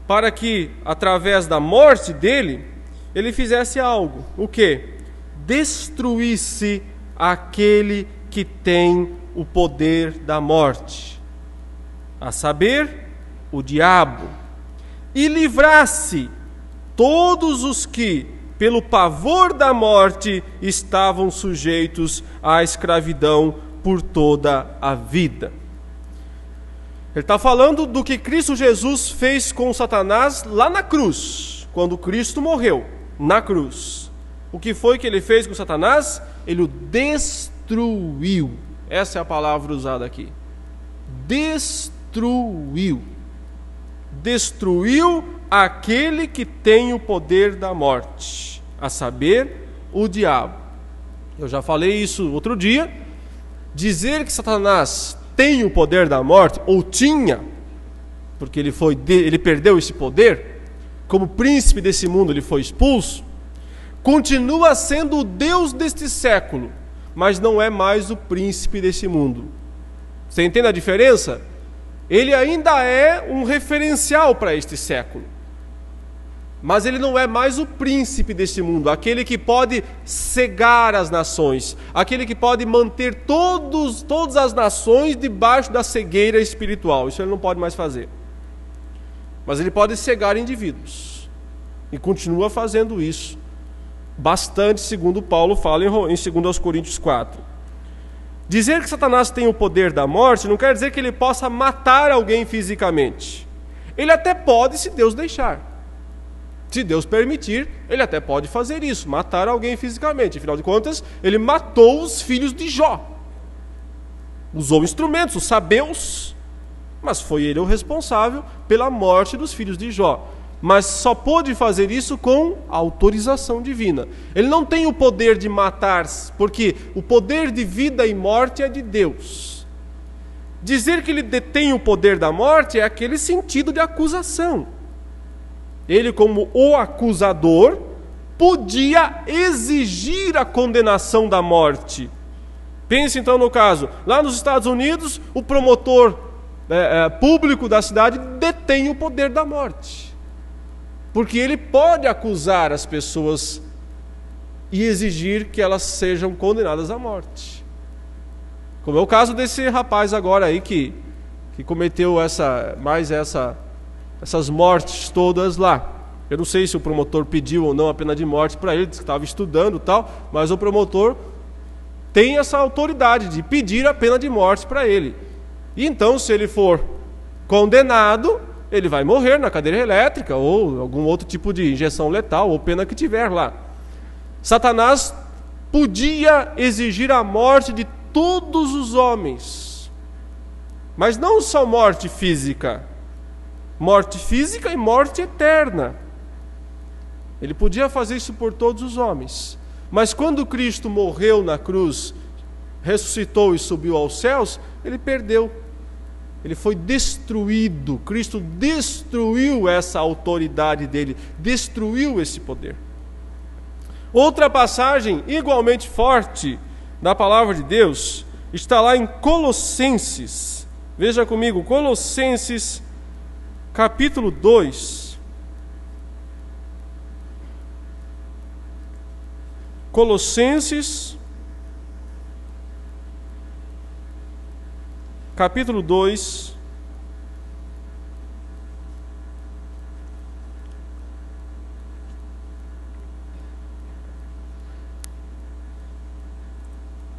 para que através da morte dele, ele fizesse algo, o quê? Destruísse aquele que tem o poder da morte, a saber, o diabo, e livrasse todos os que, pelo pavor da morte, estavam sujeitos à escravidão por toda a vida. Ele está falando do que Cristo Jesus fez com Satanás lá na cruz, quando Cristo morreu na cruz. O que foi que ele fez com Satanás? Ele o destruiu. Essa é a palavra usada aqui. Destruiu. Destruiu aquele que tem o poder da morte, a saber, o diabo. Eu já falei isso outro dia. Dizer que Satanás tem o poder da morte, ou tinha, porque ele perdeu esse poder, como príncipe desse mundo ele foi expulso, continua sendo o Deus deste século, mas não é mais o príncipe desse mundo. Você entende a diferença? Ele ainda é um referencial para este século, mas ele não é mais o príncipe deste mundo, aquele que pode cegar as nações, aquele que pode manter todas as nações debaixo da cegueira espiritual. Isso ele não pode mais fazer. Mas ele pode cegar indivíduos, e continua fazendo isso bastante, segundo Paulo fala em 2 Coríntios 4. Dizer que Satanás tem o poder da morte não quer dizer que ele possa matar alguém fisicamente. Ele até pode, se Deus deixar. Se Deus permitir, ele até pode fazer isso, matar alguém fisicamente. Afinal de contas, ele matou os filhos de Jó. Usou instrumentos, os sabeus, mas foi ele o responsável pela morte dos filhos de Jó. Mas só pôde fazer isso com autorização divina. Ele não tem o poder de matar, porque o poder de vida e morte é de Deus. Dizer que ele detém o poder da morte é aquele sentido de acusação. Ele, como o acusador, podia exigir a condenação da morte. Pense então no caso, lá nos Estados Unidos, o promotor público da cidade detém o poder da morte. Porque ele pode acusar as pessoas e exigir que elas sejam condenadas à morte. Como é o caso desse rapaz agora aí que cometeu essas mortes todas lá. Eu não sei se o promotor pediu ou não a pena de morte para ele, disse que estava estudando e tal, mas o promotor tem essa autoridade de pedir a pena de morte para ele. E então, se ele for condenado, ele vai morrer na cadeira elétrica ou algum outro tipo de injeção letal ou pena que tiver lá. Satanás podia exigir a morte de todos os homens, mas não só morte física e morte eterna. Ele podia fazer isso por todos os homens, mas quando Cristo morreu na cruz, ressuscitou e subiu aos céus, ele perdeu. Ele foi destruído. Cristo destruiu essa autoridade dele, destruiu esse poder. Outra passagem igualmente forte da palavra de Deus está lá em Colossenses. Veja comigo, Colossenses capítulo 2. Colossenses capítulo 2,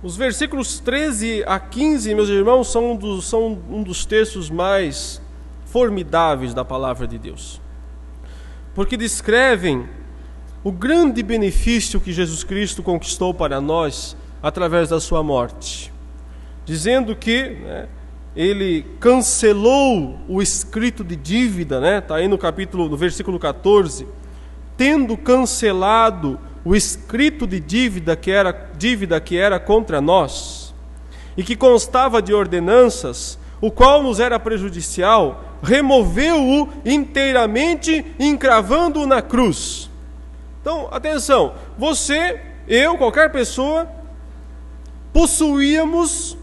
os versículos 13 a 15, meus irmãos, são um dos textos mais formidáveis da palavra de Deus, porque descrevem o grande benefício que Jesus Cristo conquistou para nós através da sua morte, dizendo que ele cancelou o escrito de dívida, né? Está aí no versículo 14. Tendo cancelado o escrito de dívida que era contra nós, e que constava de ordenanças, o qual nos era prejudicial, removeu-o inteiramente, encravando-o na cruz. Então, atenção, você, eu, qualquer pessoa, possuíamos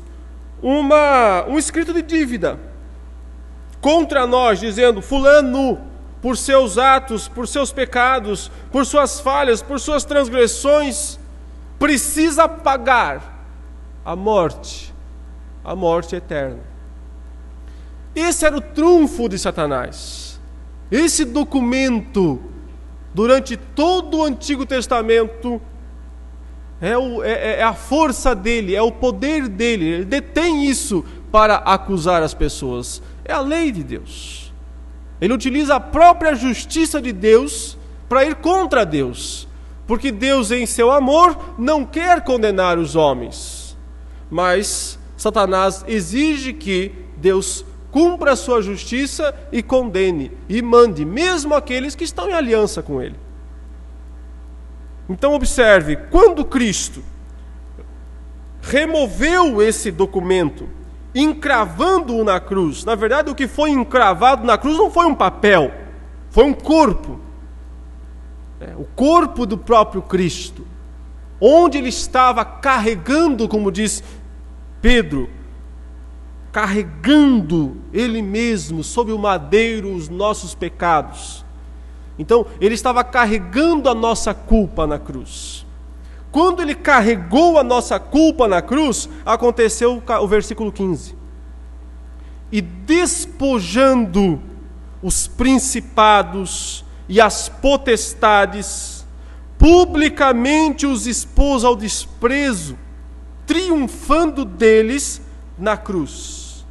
um escrito de dívida contra nós, dizendo: fulano, por seus atos, por seus pecados, por suas falhas, por suas transgressões, precisa pagar a morte eterna. Esse era o trunfo de Satanás. Esse documento, durante todo o Antigo Testamento, é a força dele, é o poder dele. Ele detém isso para acusar as pessoas. É a lei de Deus. Ele utiliza a própria justiça de Deus para ir contra Deus, porque Deus, em seu amor, não quer condenar os homens, mas Satanás exige que Deus cumpra a sua justiça e condene e mande mesmo aqueles que estão em aliança com ele. Então observe, quando Cristo removeu esse documento, encravando-o na cruz, na verdade o que foi encravado na cruz não foi um papel, foi um corpo, o corpo do próprio Cristo, onde ele estava carregando, como diz Pedro, carregando ele mesmo sob o madeiro os nossos pecados. Então ele estava carregando a nossa culpa na cruz. Quando ele carregou a nossa culpa na cruz, aconteceu o versículo 15. E despojando os principados e as potestades, publicamente os expôs ao desprezo, triunfando deles na cruz.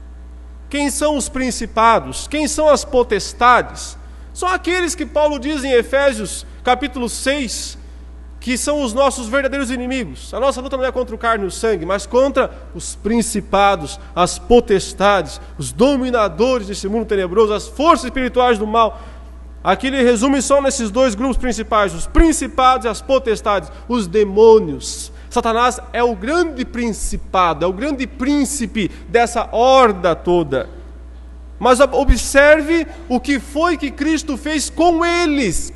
Quem são os principados? Quem são as potestades? São aqueles que Paulo diz em Efésios capítulo 6, que são os nossos verdadeiros inimigos. A nossa luta não é contra o carne e o sangue, mas contra os principados, as potestades, os dominadores desse mundo tenebroso, as forças espirituais do mal. Aqui ele resume só nesses dois grupos principais: os principados e as potestades, os demônios. Satanás é o grande principado, é o grande príncipe dessa horda toda. Mas observe o que foi que Cristo fez com eles,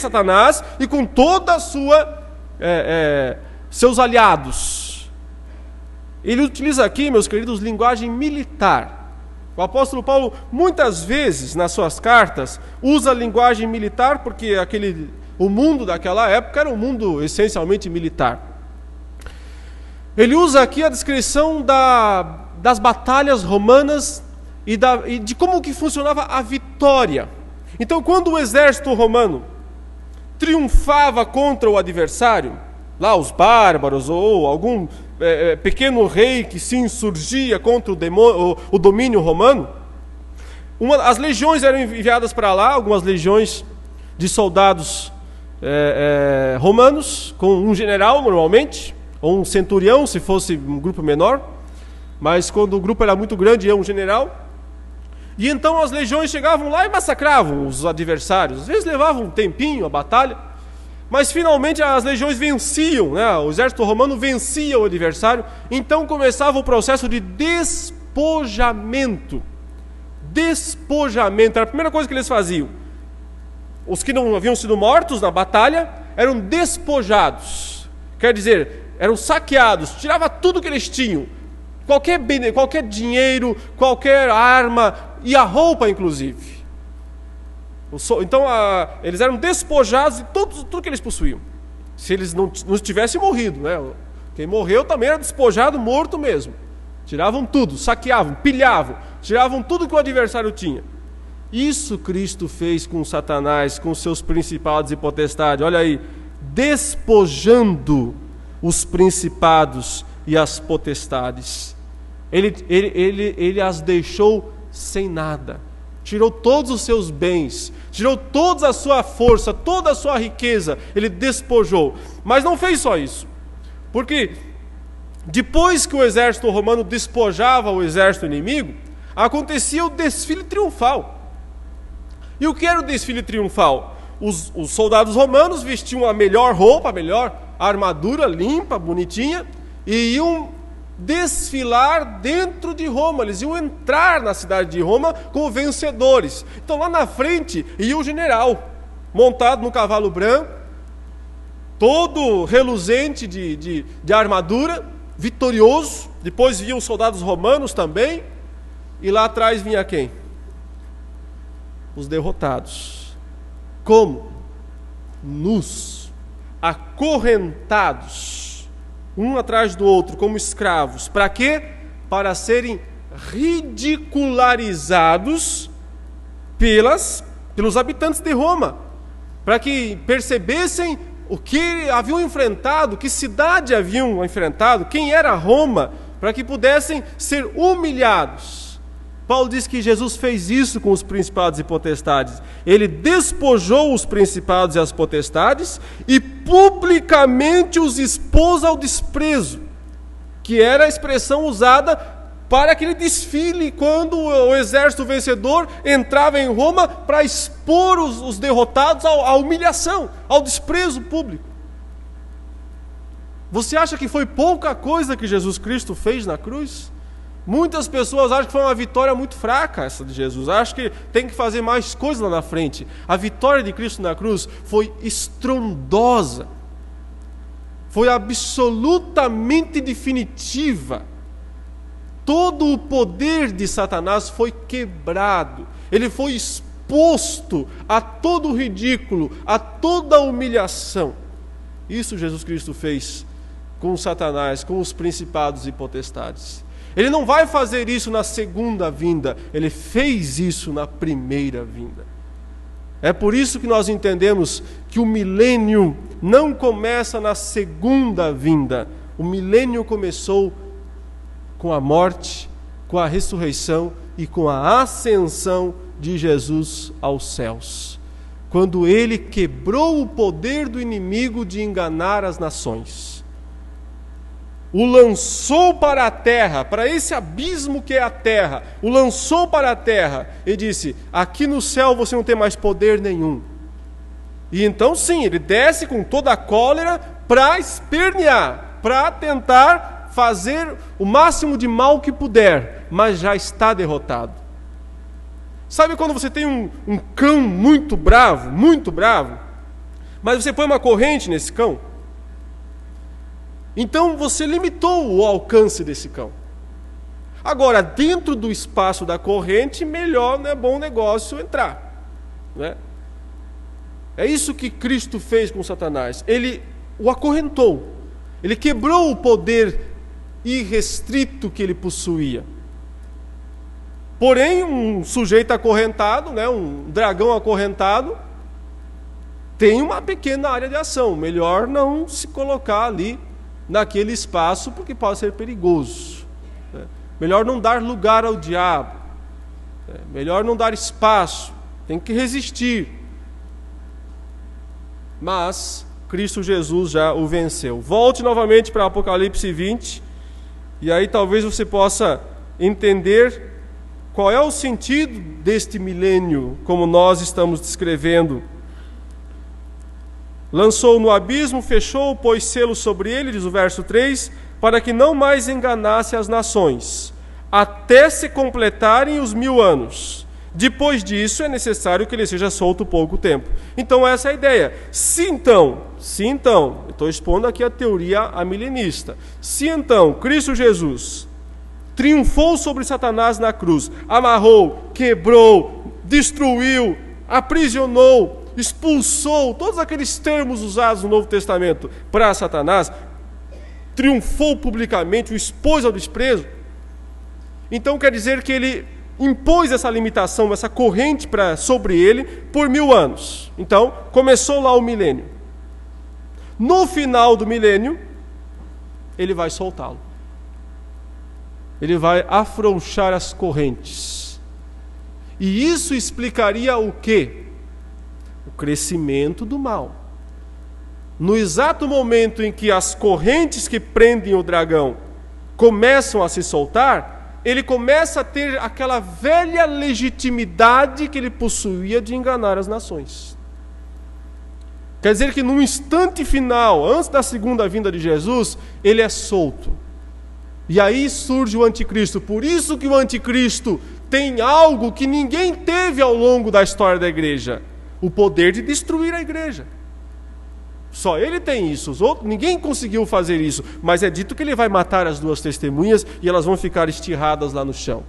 Satanás, e com toda a seus aliados. Ele utiliza aqui, meus queridos, linguagem militar. O apóstolo Paulo, muitas vezes, nas suas cartas, usa a linguagem militar, porque o mundo daquela época era um mundo essencialmente militar. Ele usa aqui a descrição das batalhas romanas e de como que funcionava a vitória. Então, quando o exército romano triunfava contra o adversário, lá os bárbaros ou algum pequeno rei que se insurgia contra o domínio romano, as legiões eram enviadas para lá, algumas legiões de soldados romanos, com um general normalmente, ou um centurião, se fosse um grupo menor, mas quando o grupo era muito grande, ia um general. E então as legiões chegavam lá e massacravam os adversários. Às vezes levavam um tempinho a batalha, mas finalmente as legiões venciam, né? O exército romano vencia o adversário. Então começava o processo de despojamento. Despojamento era a primeira coisa que eles faziam. Os que não haviam sido mortos na batalha eram despojados. Quer dizer, eram saqueados, tirava tudo que eles tinham. Qualquer dinheiro, qualquer arma e a roupa, inclusive. Então, eles eram despojados de tudo que eles possuíam. Se eles não tivessem morrido, né? Quem morreu também era despojado, morto mesmo. Tiravam tudo, saqueavam, pilhavam, tiravam tudo que o adversário tinha. Isso Cristo fez com Satanás, com seus principados e potestades. Olha aí, despojando os principados e as potestades. Ele as deixou sem nada. Tirou todos os seus bens, tirou toda a sua força, toda a sua riqueza. Ele despojou. Mas não fez só isso. Porque depois que o exército romano despojava o exército inimigo, acontecia o desfile triunfal. E o que era o desfile triunfal? Os soldados romanos vestiam a melhor roupa, a melhor armadura limpa, bonitinha, e iam desfilar dentro de Roma. Eles iam entrar na cidade de Roma como vencedores. Então lá na frente ia o general, montado no cavalo branco, todo reluzente de armadura, vitorioso. Depois vinham os soldados romanos também. E lá atrás vinha quem? Os derrotados. Como? Nus, acorrentados, um atrás do outro, como escravos. Para quê? Para serem ridicularizados pelos habitantes de Roma, para que percebessem o que haviam enfrentado, que cidade haviam enfrentado, quem era Roma, para que pudessem ser humilhados. Paulo diz que Jesus fez isso com os principados e potestades. Ele despojou os principados e as potestades e publicamente os expôs ao desprezo, que era a expressão usada para aquele desfile quando o exército vencedor entrava em Roma para expor os derrotados à humilhação, ao desprezo público. Você acha que foi pouca coisa que Jesus Cristo fez na cruz? Muitas pessoas acham que foi uma vitória muito fraca essa de Jesus. Acham que tem que fazer mais coisas lá na frente. A vitória de Cristo na cruz foi estrondosa. Foi absolutamente definitiva. Todo o poder de Satanás foi quebrado. Ele foi exposto a todo o ridículo, a toda a humilhação. Isso Jesus Cristo fez com Satanás, com os principados e potestades. Ele não vai fazer isso na segunda vinda, ele fez isso na primeira vinda. É por isso que nós entendemos que o milênio não começa na segunda vinda. O milênio começou com a morte, com a ressurreição e com a ascensão de Jesus aos céus, quando ele quebrou o poder do inimigo de enganar as nações. O lançou para a terra, para esse abismo que é a terra, o lançou para a terra e disse: aqui no céu você não tem mais poder nenhum. E então sim, ele desce com toda a cólera para espernear, para tentar fazer o máximo de mal que puder, mas já está derrotado. Sabe quando você tem um cão muito bravo, mas você põe uma corrente nesse cão? Então você limitou o alcance desse cão. Agora, dentro do espaço da corrente, melhor, não é bom negócio entrar, né? É isso que Cristo fez com Satanás. Ele o acorrentou. Ele quebrou o poder irrestrito que ele possuía. Porém, um sujeito acorrentado, né, um dragão acorrentado, tem uma pequena área de ação. Melhor não se colocar ali naquele espaço, porque pode ser perigoso. Melhor não dar lugar ao diabo. Melhor não dar espaço. Tem que resistir. Mas Cristo Jesus já o venceu. Volte novamente para Apocalipse 20, e aí talvez você possa entender qual é o sentido deste milênio, como nós estamos descrevendo. Lançou no abismo, fechou, pôs selo sobre ele, diz o verso 3, para que não mais enganasse as nações, até se completarem os 1000 anos. Depois disso, é necessário que ele seja solto pouco tempo. Então, essa é a ideia. Se então, estou expondo aqui a teoria amilenista. Se então, Cristo Jesus triunfou sobre Satanás na cruz, amarrou, quebrou, destruiu, aprisionou, expulsou, todos aqueles termos usados no Novo Testamento para Satanás, triunfou publicamente, o expôs ao desprezo. Então quer dizer que ele impôs essa limitação, essa corrente sobre ele por 1000 anos. Então começou lá o milênio. No final do milênio, ele vai soltá-lo. Ele vai afrouxar as correntes. E isso explicaria o quê? O crescimento do mal. No exato momento em que as correntes que prendem o dragão começam a se soltar, ele começa a ter aquela velha legitimidade que ele possuía de enganar as nações. Quer dizer que no instante final, antes da segunda vinda de Jesus, ele é solto. E aí surge o anticristo. Por isso que o anticristo tem algo que ninguém teve ao longo da história da igreja: o poder de destruir a igreja. Só ele tem isso, os outros, ninguém conseguiu fazer isso. Mas é dito que ele vai matar as duas testemunhas e elas vão ficar estirradas lá no chão,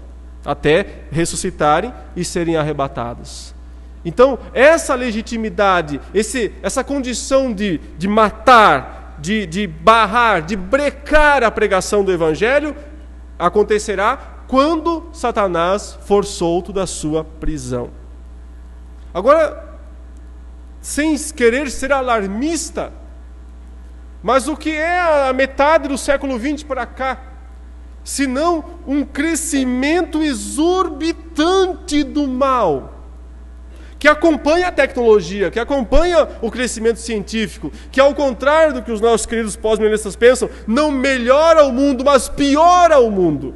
até ressuscitarem e serem arrebatadas. Então, essa legitimidade, essa condição de matar, de barrar, de brecar a pregação do Evangelho, acontecerá quando Satanás for solto da sua prisão. Agora, sem querer ser alarmista, mas o que é a metade do século XX para cá, senão um crescimento exorbitante do mal, que acompanha a tecnologia, que acompanha o crescimento científico, que ao contrário do que os nossos queridos pós-milenistas pensam, não melhora o mundo, mas piora o mundo.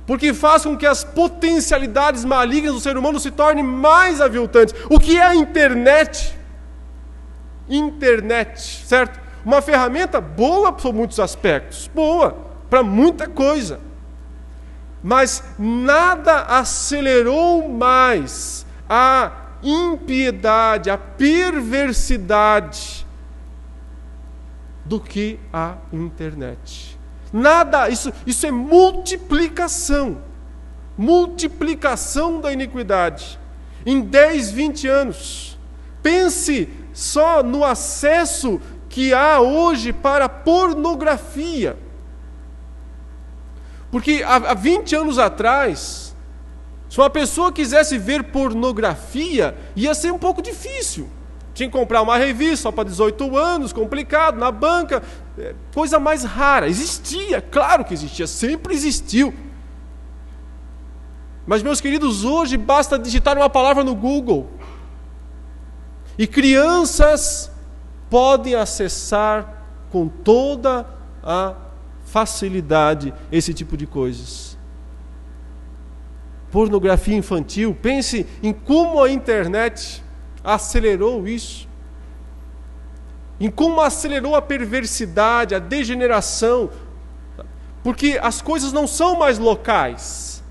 Porque faz com que as potencialidades malignas do ser humano se tornem mais aviltantes. O que é a internet? Internet, certo? Uma ferramenta boa por muitos aspectos, boa para muita coisa. Mas nada acelerou mais a impiedade, a perversidade do que a internet. Nada, isso é multiplicação da iniquidade. Em 10, 20 anos. Pense só no acesso que há hoje para a pornografia. Porque há 20 anos atrás, se uma pessoa quisesse ver pornografia, ia ser um pouco difícil. Tinha que comprar uma revista só para 18 anos, complicado, na banca, coisa mais rara. Existia, claro que existia, sempre existiu. Mas, meus queridos, hoje basta digitar uma palavra no Google e crianças podem acessar com toda a facilidade esse tipo de coisas. Pornografia infantil, pense em como a internet acelerou isso, em como acelerou a perversidade, a degeneração, porque as coisas não são mais locais.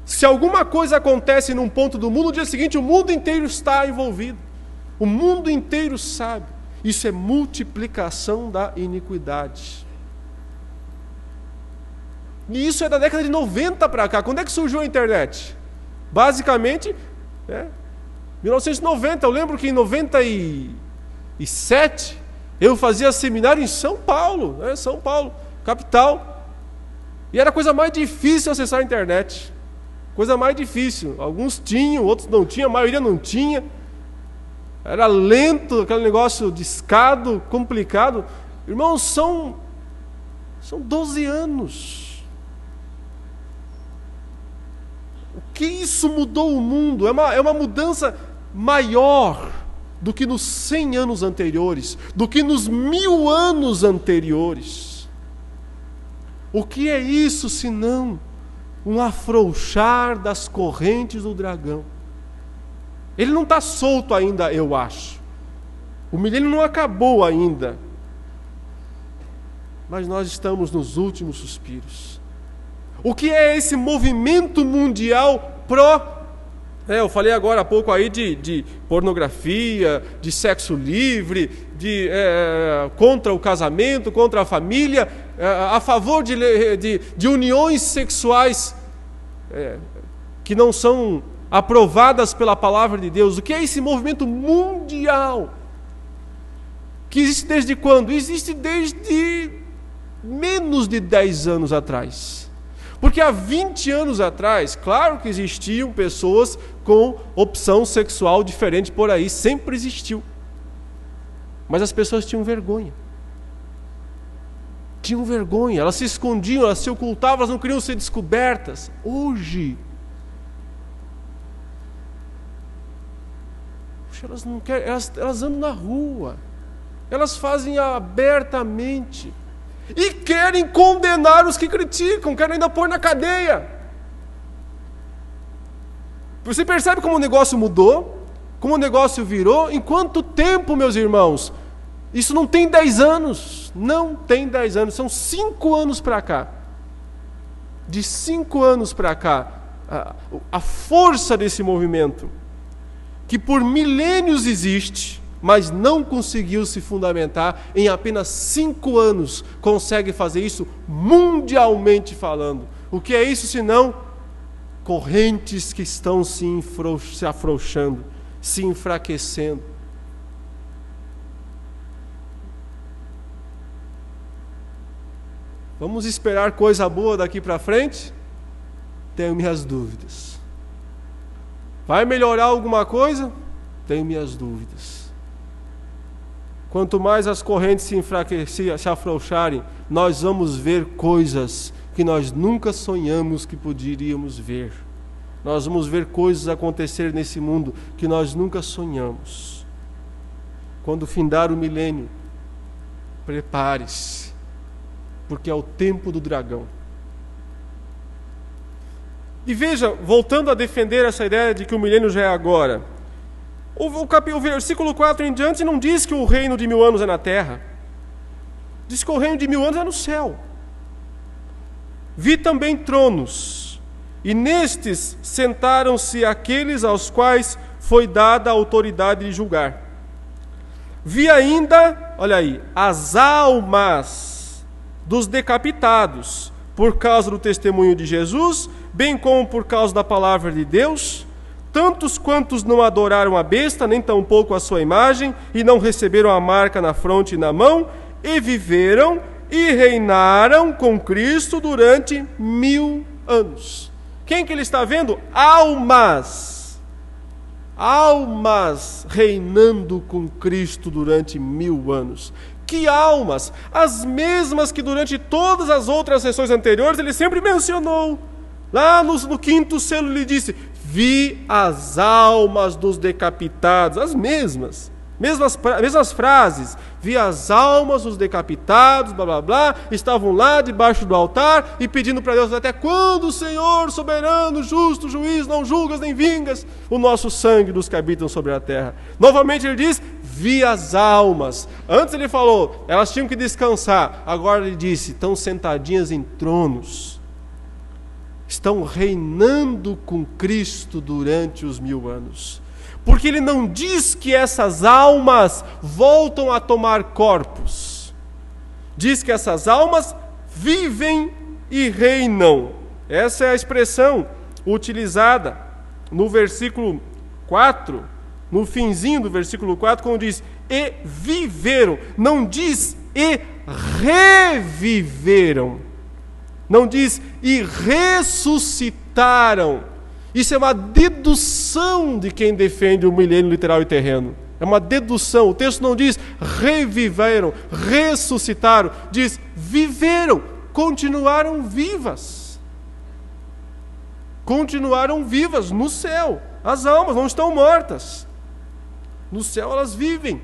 Se alguma coisa acontece num ponto do mundo, no dia seguinte o mundo inteiro está envolvido, o mundo inteiro sabe. Isso é multiplicação da iniquidade. E isso é da década de 90 para cá. Quando é que surgiu a internet? Basicamente, 1990, eu lembro que em 97 eu fazia seminário em São Paulo, São Paulo, capital, e era a coisa mais difícil acessar a internet, coisa mais difícil. Alguns tinham, outros não tinham, a maioria não tinha, era lento, aquele negócio discado, complicado. Irmãos, são 12 anos. O que isso mudou o mundo? É uma mudança maior do que nos 100 anos anteriores, do que nos 1000 anos anteriores. O que é isso senão um afrouxar das correntes do dragão? Ele não está solto ainda, eu acho. O milênio não acabou ainda. Mas nós estamos nos últimos suspiros. O que é esse movimento mundial eu falei agora há pouco aí de pornografia, de sexo livre, contra o casamento, contra a família, a favor de uniões sexuais que não são aprovadas pela palavra de Deus. O que é esse movimento mundial? Que existe desde quando? Existe desde menos de 10 anos atrás. Porque há 20 anos atrás, claro que existiam pessoas com opção sexual diferente por aí, sempre existiu. Mas as pessoas tinham vergonha. Elas se escondiam, elas se ocultavam, elas não queriam ser descobertas. Hoje, elas não querem, elas andam na rua, elas fazem abertamente. E querem condenar os que criticam, querem ainda pôr na cadeia. Você percebe como o negócio mudou? Como o negócio virou? Em quanto tempo, meus irmãos? Isso não tem 10 anos. Não tem 10 anos. São 5 anos para cá. De 5 anos para cá, a força desse movimento, que por milênios existe, mas não conseguiu se fundamentar, em apenas 5 anos consegue fazer isso mundialmente falando. O que é isso senão correntes que estão se afrouxando, se enfraquecendo. Vamos esperar coisa boa daqui para frente? Tenho minhas dúvidas. Vai melhorar alguma coisa? Tenho minhas dúvidas. Quanto mais as correntes se afrouxarem, nós vamos ver coisas que nós nunca sonhamos que poderíamos ver. Nós vamos ver coisas acontecer nesse mundo que nós nunca sonhamos. Quando findar o milênio, prepare-se, porque é o tempo do dragão. E veja, voltando a defender essa ideia de que o milênio já é agora, o versículo 4 em diante não diz que o reino de 1000 anos é na terra. Diz que o reino de 1000 anos é no céu. Vi também tronos, e nestes sentaram-se aqueles aos quais foi dada a autoridade de julgar. Vi ainda, olha aí, as almas dos decapitados, por causa do testemunho de Jesus, bem como por causa da palavra de Deus, tantos quantos não adoraram a besta, nem tampouco a sua imagem, e não receberam a marca na fronte e na mão, e viveram e reinaram com Cristo durante 1000 anos. Quem que ele está vendo? Almas. Almas reinando com Cristo durante 1000 anos. Que almas? As mesmas que durante todas as outras sessões anteriores ele sempre mencionou. Lá no quinto selo ele disse: vi as almas dos decapitados. As mesmas frases. Vi as almas dos decapitados, blá blá blá, estavam lá debaixo do altar e pedindo para Deus: até quando, Senhor, soberano, justo, juiz, não julgas nem vingas o nosso sangue dos que habitam sobre a terra. Novamente ele diz: vi as almas. Antes ele falou, elas tinham que descansar. Agora ele disse, estão sentadinhas em tronos. Estão reinando com Cristo durante os 1000 anos. Porque ele não diz que essas almas voltam a tomar corpos. Diz que essas almas vivem e reinam. Essa é a expressão utilizada no versículo 4, no finzinho do versículo 4, quando diz, e viveram. Não diz, e reviveram. Não diz, e ressuscitaram. Isso é uma dedução de quem defende o milênio literal e terreno. É uma dedução. O texto não diz reviveram, ressuscitaram. Diz viveram, continuaram vivas. Continuaram vivas no céu. As almas não estão mortas. No céu elas vivem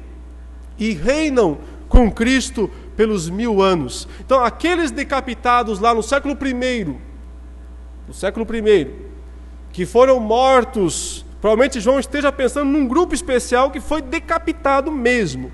e reinam com Cristo pelos 1000 anos. Então aqueles decapitados lá no século I, que foram mortos, provavelmente João esteja pensando num grupo especial que foi decapitado mesmo,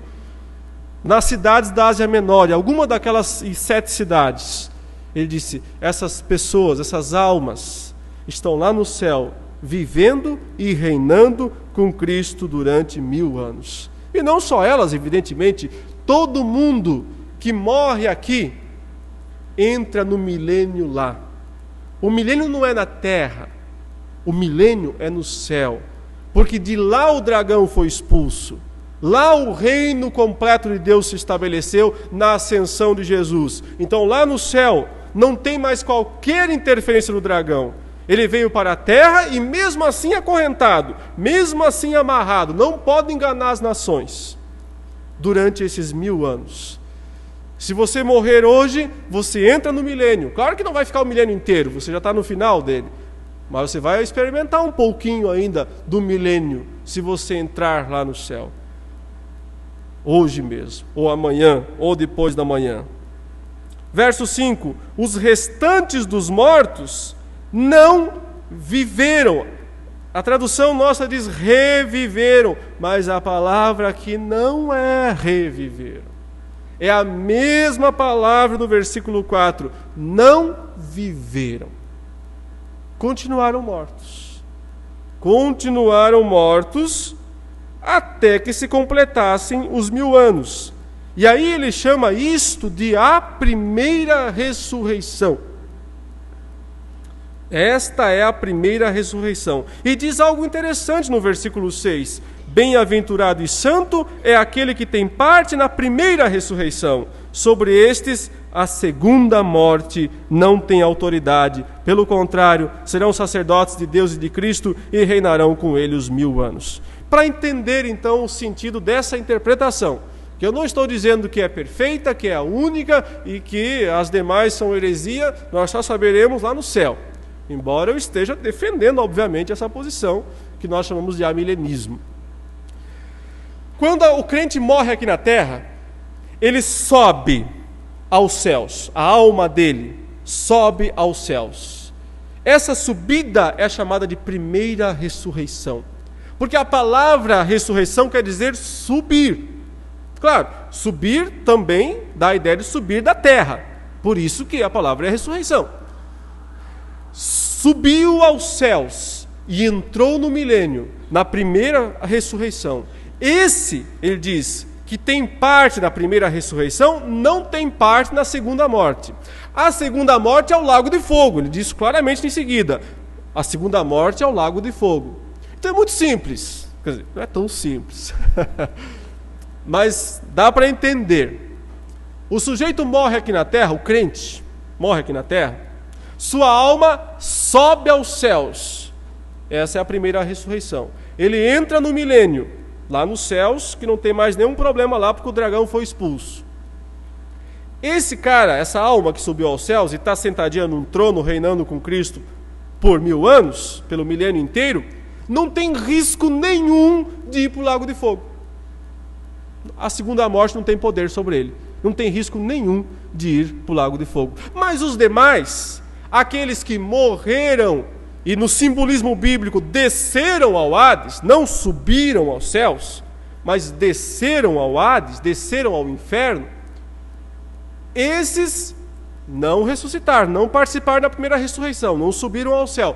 nas cidades da Ásia Menor, em alguma daquelas 7 cidades. Ele disse, essas pessoas, essas almas, estão lá no céu, vivendo e reinando com Cristo durante 1000 anos. E não só elas, evidentemente, todo mundo que morre aqui, entra no milênio lá. O milênio não é na terra, o milênio é no céu, porque de lá o dragão foi expulso, lá o reino completo de Deus se estabeleceu na ascensão de Jesus. Então lá no céu não tem mais qualquer interferência do dragão. Ele veio para a terra e mesmo assim acorrentado, mesmo assim amarrado, não pode enganar as nações durante esses 1000 anos. Se você morrer hoje, você entra no milênio. Claro que não vai ficar o milênio inteiro, você já está no final dele. Mas você vai experimentar um pouquinho ainda do milênio, se você entrar lá no céu. Hoje mesmo, ou amanhã, ou depois da manhã. Verso 5: os restantes dos mortos não viveram. A tradução nossa diz reviveram, mas a palavra aqui não é reviveram. É a mesma palavra do versículo 4. Não viveram. Continuaram mortos. Continuaram mortos até que se completassem os 1000 anos. E aí ele chama isto de a primeira ressurreição. Esta é a primeira ressurreição. E diz algo interessante no versículo 6. Bem-aventurado e santo é aquele que tem parte na primeira ressurreição. Sobre estes, a segunda morte não tem autoridade. Pelo contrário, serão sacerdotes de Deus e de Cristo e reinarão com ele os 1000 anos. Para entender, então, o sentido dessa interpretação, que eu não estou dizendo que é perfeita, que é a única e que as demais são heresia, nós só saberemos lá no céu. Embora eu esteja defendendo, obviamente, essa posição que nós chamamos de amilenismo. Quando o crente morre aqui na terra, ele sobe aos céus, a alma dele sobe aos céus. Essa subida é chamada de primeira ressurreição, porque a palavra ressurreição quer dizer subir. Claro, subir também dá a ideia de subir da terra, por isso que a palavra é ressurreição. Subiu aos céus e entrou no milênio, na primeira ressurreição. Esse, ele diz, que tem parte na primeira ressurreição, não tem parte na segunda morte. A segunda morte é o lago de fogo, ele diz claramente em seguida. A segunda morte é o lago de fogo. Então é muito simples, quer dizer, não é tão simples, mas dá para entender. O sujeito morre aqui na terra, o crente morre aqui na terra, sua alma sobe aos céus. Essa é a primeira ressurreição. Ele entra no milênio, lá nos céus, que não tem mais nenhum problema lá, porque o dragão foi expulso. Esse cara, essa alma que subiu aos céus e está sentadinha num trono, reinando com Cristo por 1000 anos, pelo milênio inteiro, não tem risco nenhum de ir para o lago de fogo. A segunda morte não tem poder sobre ele. Não tem risco nenhum de ir para o lago de fogo. Mas os demais, aqueles que morreram e no simbolismo bíblico desceram ao Hades, não subiram aos céus, mas desceram ao Hades, desceram ao inferno, esses não ressuscitaram, não participaram da primeira ressurreição, não subiram ao céu.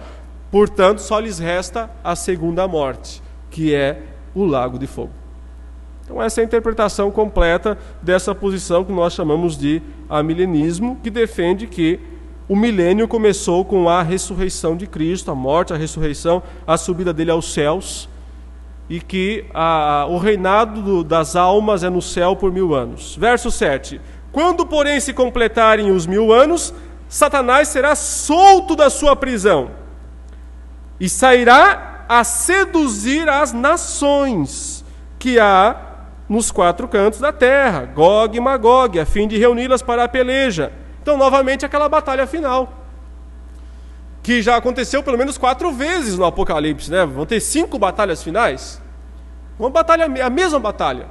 Portanto, só lhes resta a segunda morte, que é o lago de fogo. Então essa é a interpretação completa dessa posição que nós chamamos de amilenismo, que defende que o milênio começou com a ressurreição de Cristo, a morte, a ressurreição, a subida dele aos céus, e que o reinado das almas é no céu por 1000 anos. Verso 7. Quando, porém, se completarem os 1000 anos, Satanás será solto da sua prisão e sairá a seduzir as nações que há nos 4 cantos da terra, Gog e Magog, a fim de reuni-las para a peleja. Então, novamente, aquela batalha final, que já aconteceu pelo menos 4 vezes no Apocalipse, né? Vão ter 5 batalhas finais. Uma batalha, a mesma batalha.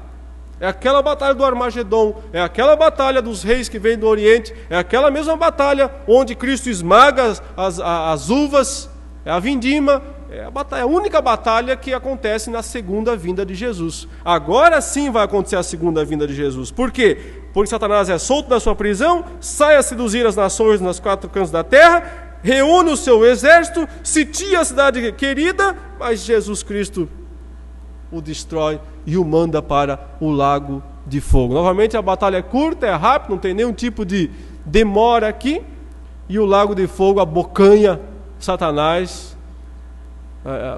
É aquela batalha do Armagedon, é aquela batalha dos reis que vêm do Oriente, é aquela mesma batalha onde Cristo esmaga as uvas, é a vindima, é a única batalha que acontece na segunda vinda de Jesus. Agora sim vai acontecer a segunda vinda de Jesus. Por quê? Porque Satanás é solto da sua prisão, sai a seduzir as nações nas 4 cantos da terra, reúne o seu exército, sitia a cidade querida, mas Jesus Cristo o destrói e o manda para o lago de fogo. Novamente a batalha é curta, é rápida, não tem nenhum tipo de demora aqui, e o lago de fogo abocanha Satanás.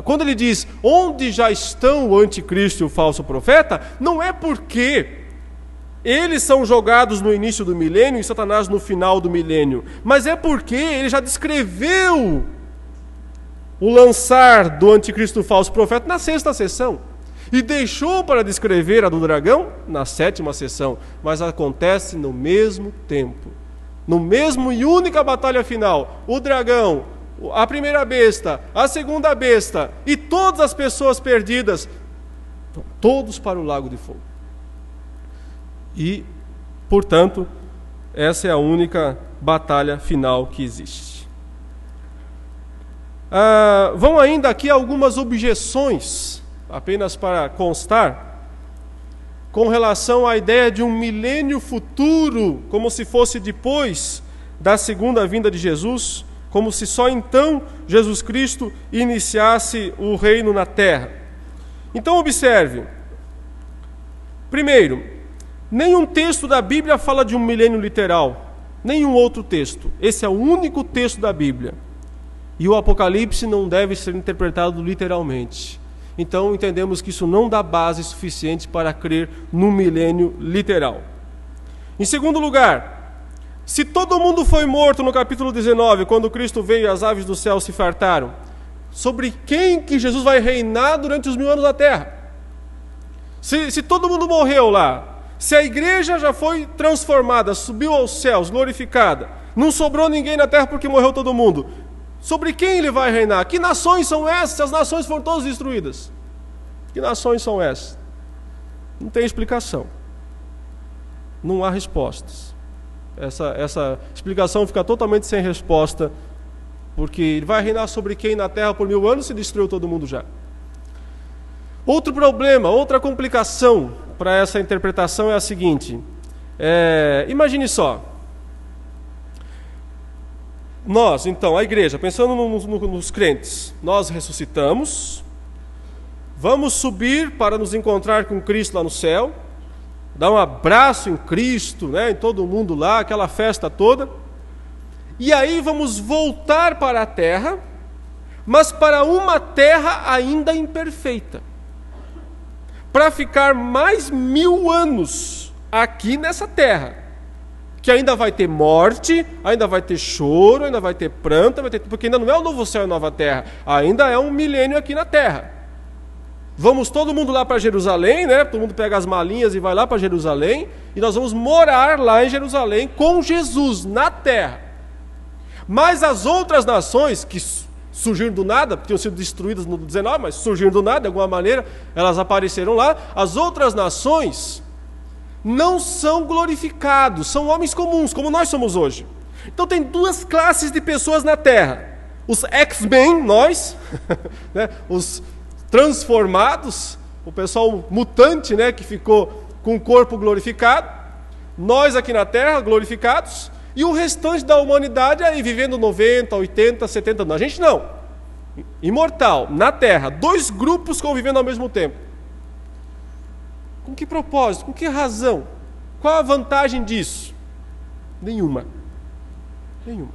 Quando ele diz onde já estão o anticristo e o falso profeta, não é porque eles são jogados no início do milênio e Satanás no final do milênio, mas é porque ele já descreveu o lançar do anticristo e do falso profeta na 6ª sessão. E deixou para descrever a do dragão na 7ª sessão, mas acontece no mesmo tempo, no mesmo e única batalha final. O dragão, a primeira besta, a segunda besta e todas as pessoas perdidas, todos para o lago de fogo. E, portanto, Essa é a única batalha final que existe. Vão ainda aqui algumas objeções, apenas para constar, com relação à ideia de um milênio futuro, como se fosse depois da segunda vinda de Jesus, como se só então Jesus Cristo iniciasse o reino na terra. Então observe, primeiro, nenhum texto da Bíblia fala de um milênio literal, nenhum outro texto. Esse é o único texto da Bíblia. E o Apocalipse não deve ser interpretado literalmente. Então entendemos que isso não dá base suficiente para crer no milênio literal. Em segundo lugar, se todo mundo foi morto no capítulo 19, quando Cristo veio e as aves do céu se fartaram, sobre quem que Jesus vai reinar durante os 1000 anos na terra? Se todo mundo morreu lá, se a igreja já foi transformada, subiu aos céus, glorificada, não sobrou ninguém na terra porque morreu todo mundo, sobre quem ele vai reinar? Que nações são essas? As nações foram todas destruídas. Que nações são essas? Não tem explicação. Não há respostas. Essa explicação fica totalmente sem resposta, porque ele vai reinar sobre quem na terra por 1000 anos, se destruiu todo mundo já. Outro problema, outra complicação para essa interpretação é a seguinte. Imagine só. Nós, então, a igreja, pensando nos crentes, nós ressuscitamos, vamos subir para nos encontrar com Cristo lá no céu, dar um abraço em Cristo, né, em todo mundo lá, aquela festa toda, e aí vamos voltar para a terra, mas para uma terra ainda imperfeita, para ficar mais 1000 anos aqui nessa terra, que ainda vai ter morte, ainda vai ter choro, ainda vai ter pranto, porque ainda não é o novo céu e a nova terra, ainda é um milênio aqui na terra. Vamos todo mundo lá para Jerusalém, né? Todo mundo pega as malinhas e vai lá para Jerusalém, e nós vamos morar lá em Jerusalém com Jesus na terra. Mas as outras nações que surgiram do nada, tinham sido destruídas no 19, mas surgiram do nada, de alguma maneira, elas apareceram lá. As outras nações não são glorificados, são homens comuns, como nós somos hoje. Então tem duas classes de pessoas na terra. Os X-Men, nós, né? Os transformados, o pessoal mutante, né? Que ficou com o corpo glorificado. Nós aqui na terra, glorificados. E o restante da humanidade aí vivendo 90, 80, 70 anos. A gente não. Imortal, na terra. 2 grupos convivendo ao mesmo tempo. Com que propósito? Com que razão? Qual a vantagem disso? Nenhuma. Nenhuma.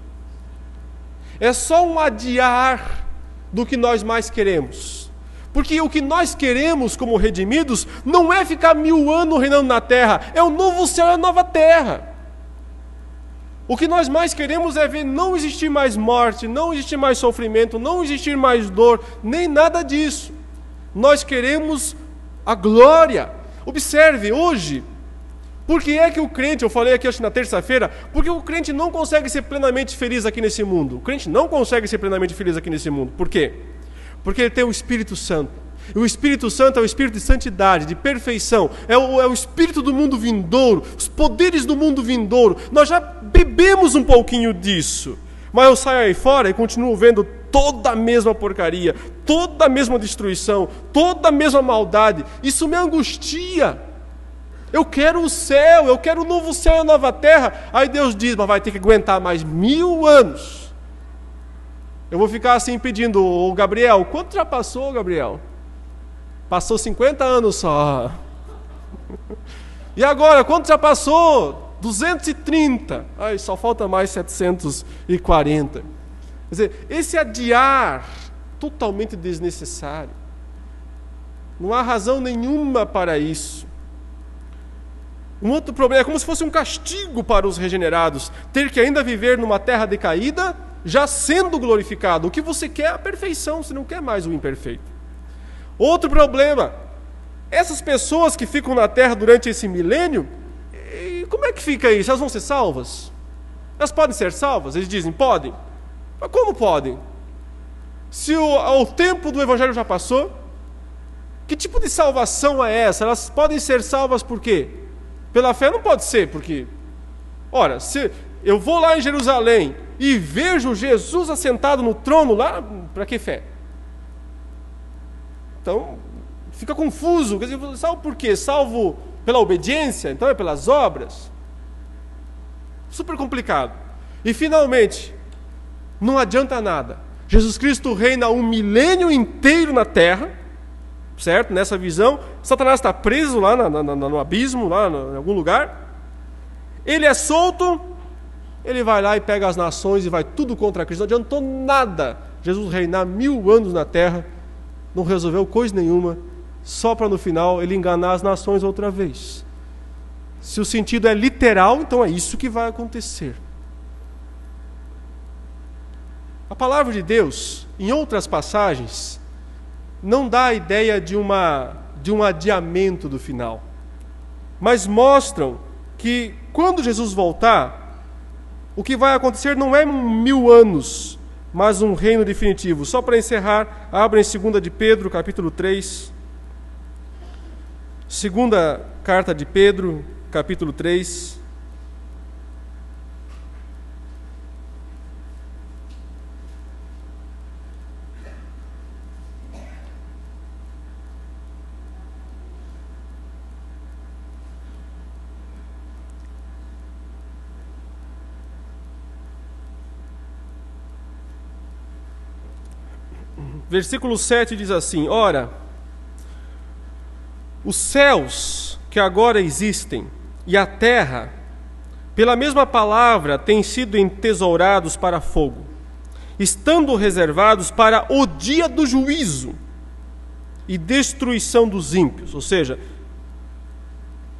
É só um adiar do que nós mais queremos. Porque o que nós queremos como redimidos não é ficar 1000 anos reinando na terra, é o novo céu e a nova terra. O que nós mais queremos é ver não existir mais morte, não existir mais sofrimento, não existir mais dor, nem nada disso. Nós queremos a glória. Observe, hoje, por que é que o crente, eu falei aqui acho na terça-feira, porque o crente não consegue ser plenamente feliz aqui nesse mundo. O crente não consegue ser plenamente feliz aqui nesse mundo. Por quê? Porque ele tem o Espírito Santo. E o Espírito Santo é o Espírito de santidade, de perfeição. É o Espírito do mundo vindouro, os poderes do mundo vindouro. Nós já bebemos um pouquinho disso. Mas eu saio aí fora e continuo vendo toda a mesma porcaria, toda a mesma destruição, toda a mesma maldade. Isso me angustia. Eu quero o céu, eu quero o novo céu e a nova terra. Aí Deus diz, mas vai ter que aguentar mais 1000 anos. Eu vou ficar assim pedindo, ô Gabriel, quanto já passou, Gabriel? Passou 50 anos só. E agora, quanto já passou? 230. Ai, só falta mais 740. Quer dizer, esse adiar totalmente desnecessário. Não há razão nenhuma para isso. Um outro problema é como se fosse um castigo para os regenerados, ter que ainda viver numa terra decaída, já sendo glorificado. O que você quer é a perfeição, você não quer mais o imperfeito. Outro problema, essas pessoas que ficam na terra durante esse milênio, como é que fica isso? Elas vão ser salvas? Elas podem ser salvas? Eles dizem, podem. Mas como podem? Se o tempo do evangelho já passou, que tipo de salvação é essa? Elas podem ser salvas por quê? Pela fé não pode ser, porque Ora, se eu vou lá em Jerusalém e vejo Jesus assentado no trono lá, para que fé? Então, fica confuso. Quer dizer, salvo por quê? Salvo pela obediência? Então é pelas obras? Super complicado. E finalmente, não adianta nada. Jesus Cristo reina um milênio inteiro na terra, certo? Nessa visão, Satanás está preso lá no abismo, lá em algum lugar. Ele é solto, ele vai lá e pega as nações e vai tudo contra Cristo. Não adiantou nada Jesus reinar 1000 anos na terra, não resolveu coisa nenhuma, só para no final ele enganar as nações outra vez. Se o sentido é literal, então é isso que vai acontecer. A palavra de Deus, em outras passagens, não dá a ideia de um adiamento do final, mas mostram que quando Jesus voltar, o que vai acontecer não é 1000 anos, mas um reino definitivo. Só para encerrar, abra em 2 de Pedro, capítulo 3. Segunda carta de Pedro, capítulo 3. Versículo 7 diz assim: Ora, os céus que agora existem e a terra, pela mesma palavra, têm sido entesourados para fogo, estando reservados para o dia do juízo e destruição dos ímpios. Ou seja,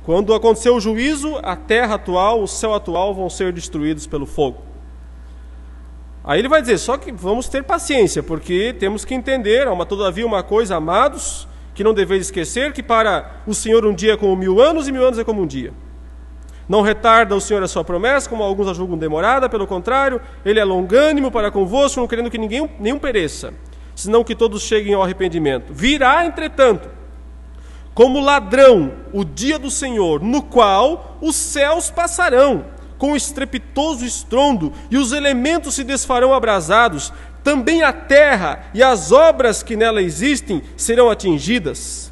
quando acontecer o juízo, a terra atual, o céu atual vão ser destruídos pelo fogo. Aí ele vai dizer, só que vamos ter paciência, porque temos que entender, todavia uma coisa, amados, que não deveis esquecer, que para o Senhor um dia é como 1000 anos, e 1000 anos é como um dia. Não retarda o Senhor a sua promessa, como alguns a julgam demorada, pelo contrário, Ele é longânimo para convosco, não querendo que nenhum pereça, senão que todos cheguem ao arrependimento. Virá, entretanto, como ladrão o dia do Senhor, no qual os céus passarão com estrepitoso estrondo, e os elementos se desfarão abrasados, também a terra e as obras que nela existem serão atingidas.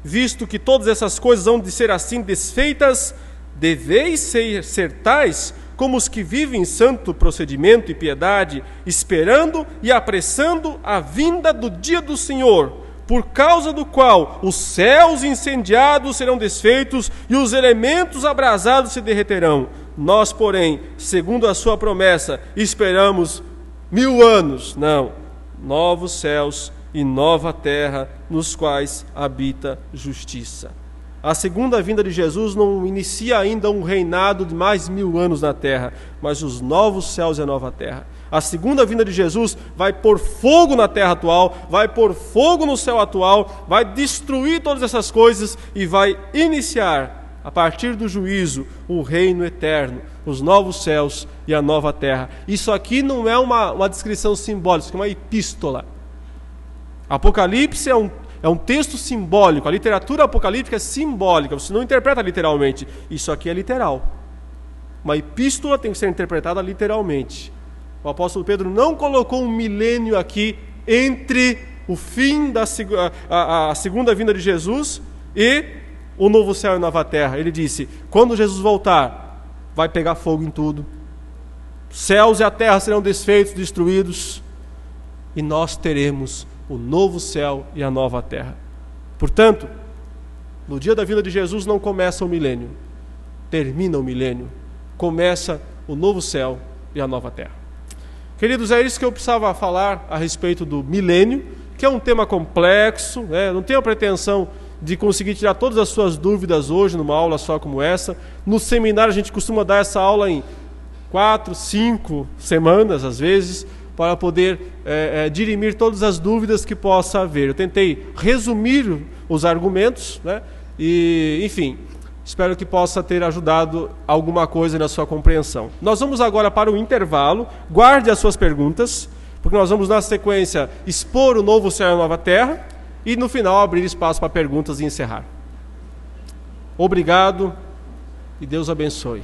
Visto que todas essas coisas hão de ser assim desfeitas, deveis ser tais como os que vivem em santo procedimento e piedade, esperando e apressando a vinda do dia do Senhor, por causa do qual os céus incendiados serão desfeitos e os elementos abrasados se derreterão. Nós, porém, segundo a sua promessa, esperamos 1000 anos, não, novos céus e nova terra, nos quais habita justiça. A segunda vinda de Jesus não inicia ainda um reinado de mais 1000 anos na terra, mas os novos céus e a nova terra. A segunda vinda de Jesus vai pôr fogo na terra atual, vai pôr fogo no céu atual, vai destruir todas essas coisas e vai iniciar, a partir do juízo, o reino eterno, os novos céus e a nova terra. Isso aqui não é uma descrição simbólica, isso é uma epístola. Apocalipse é um texto simbólico, a literatura apocalíptica é simbólica, você não interpreta literalmente. Isso aqui é literal. Uma epístola tem que ser interpretada literalmente. O apóstolo Pedro não colocou um milênio aqui entre o fim a segunda vinda de Jesus e o novo céu e a nova terra. Ele disse, quando Jesus voltar, vai pegar fogo em tudo. Céus e a terra serão desfeitos, destruídos, e nós teremos o novo céu e a nova terra. Portanto, no dia da vinda de Jesus não começa o milênio, termina o milênio, começa o novo céu e a nova terra. Queridos, é isso que eu precisava falar a respeito do milênio, que é um tema complexo, né? Não tenho a pretensão de conseguir tirar todas as suas dúvidas hoje numa aula só como essa. No seminário a gente costuma dar essa aula em 4, 5 semanas às vezes, para poder dirimir todas as dúvidas que possa haver. Eu tentei resumir os argumentos, né? E, enfim, espero que possa ter ajudado alguma coisa na sua compreensão. Nós vamos agora para o intervalo. Guarde as suas perguntas, porque nós vamos na sequência expor o novo céu e a nova terra e no final abrir espaço para perguntas e encerrar. Obrigado e Deus abençoe.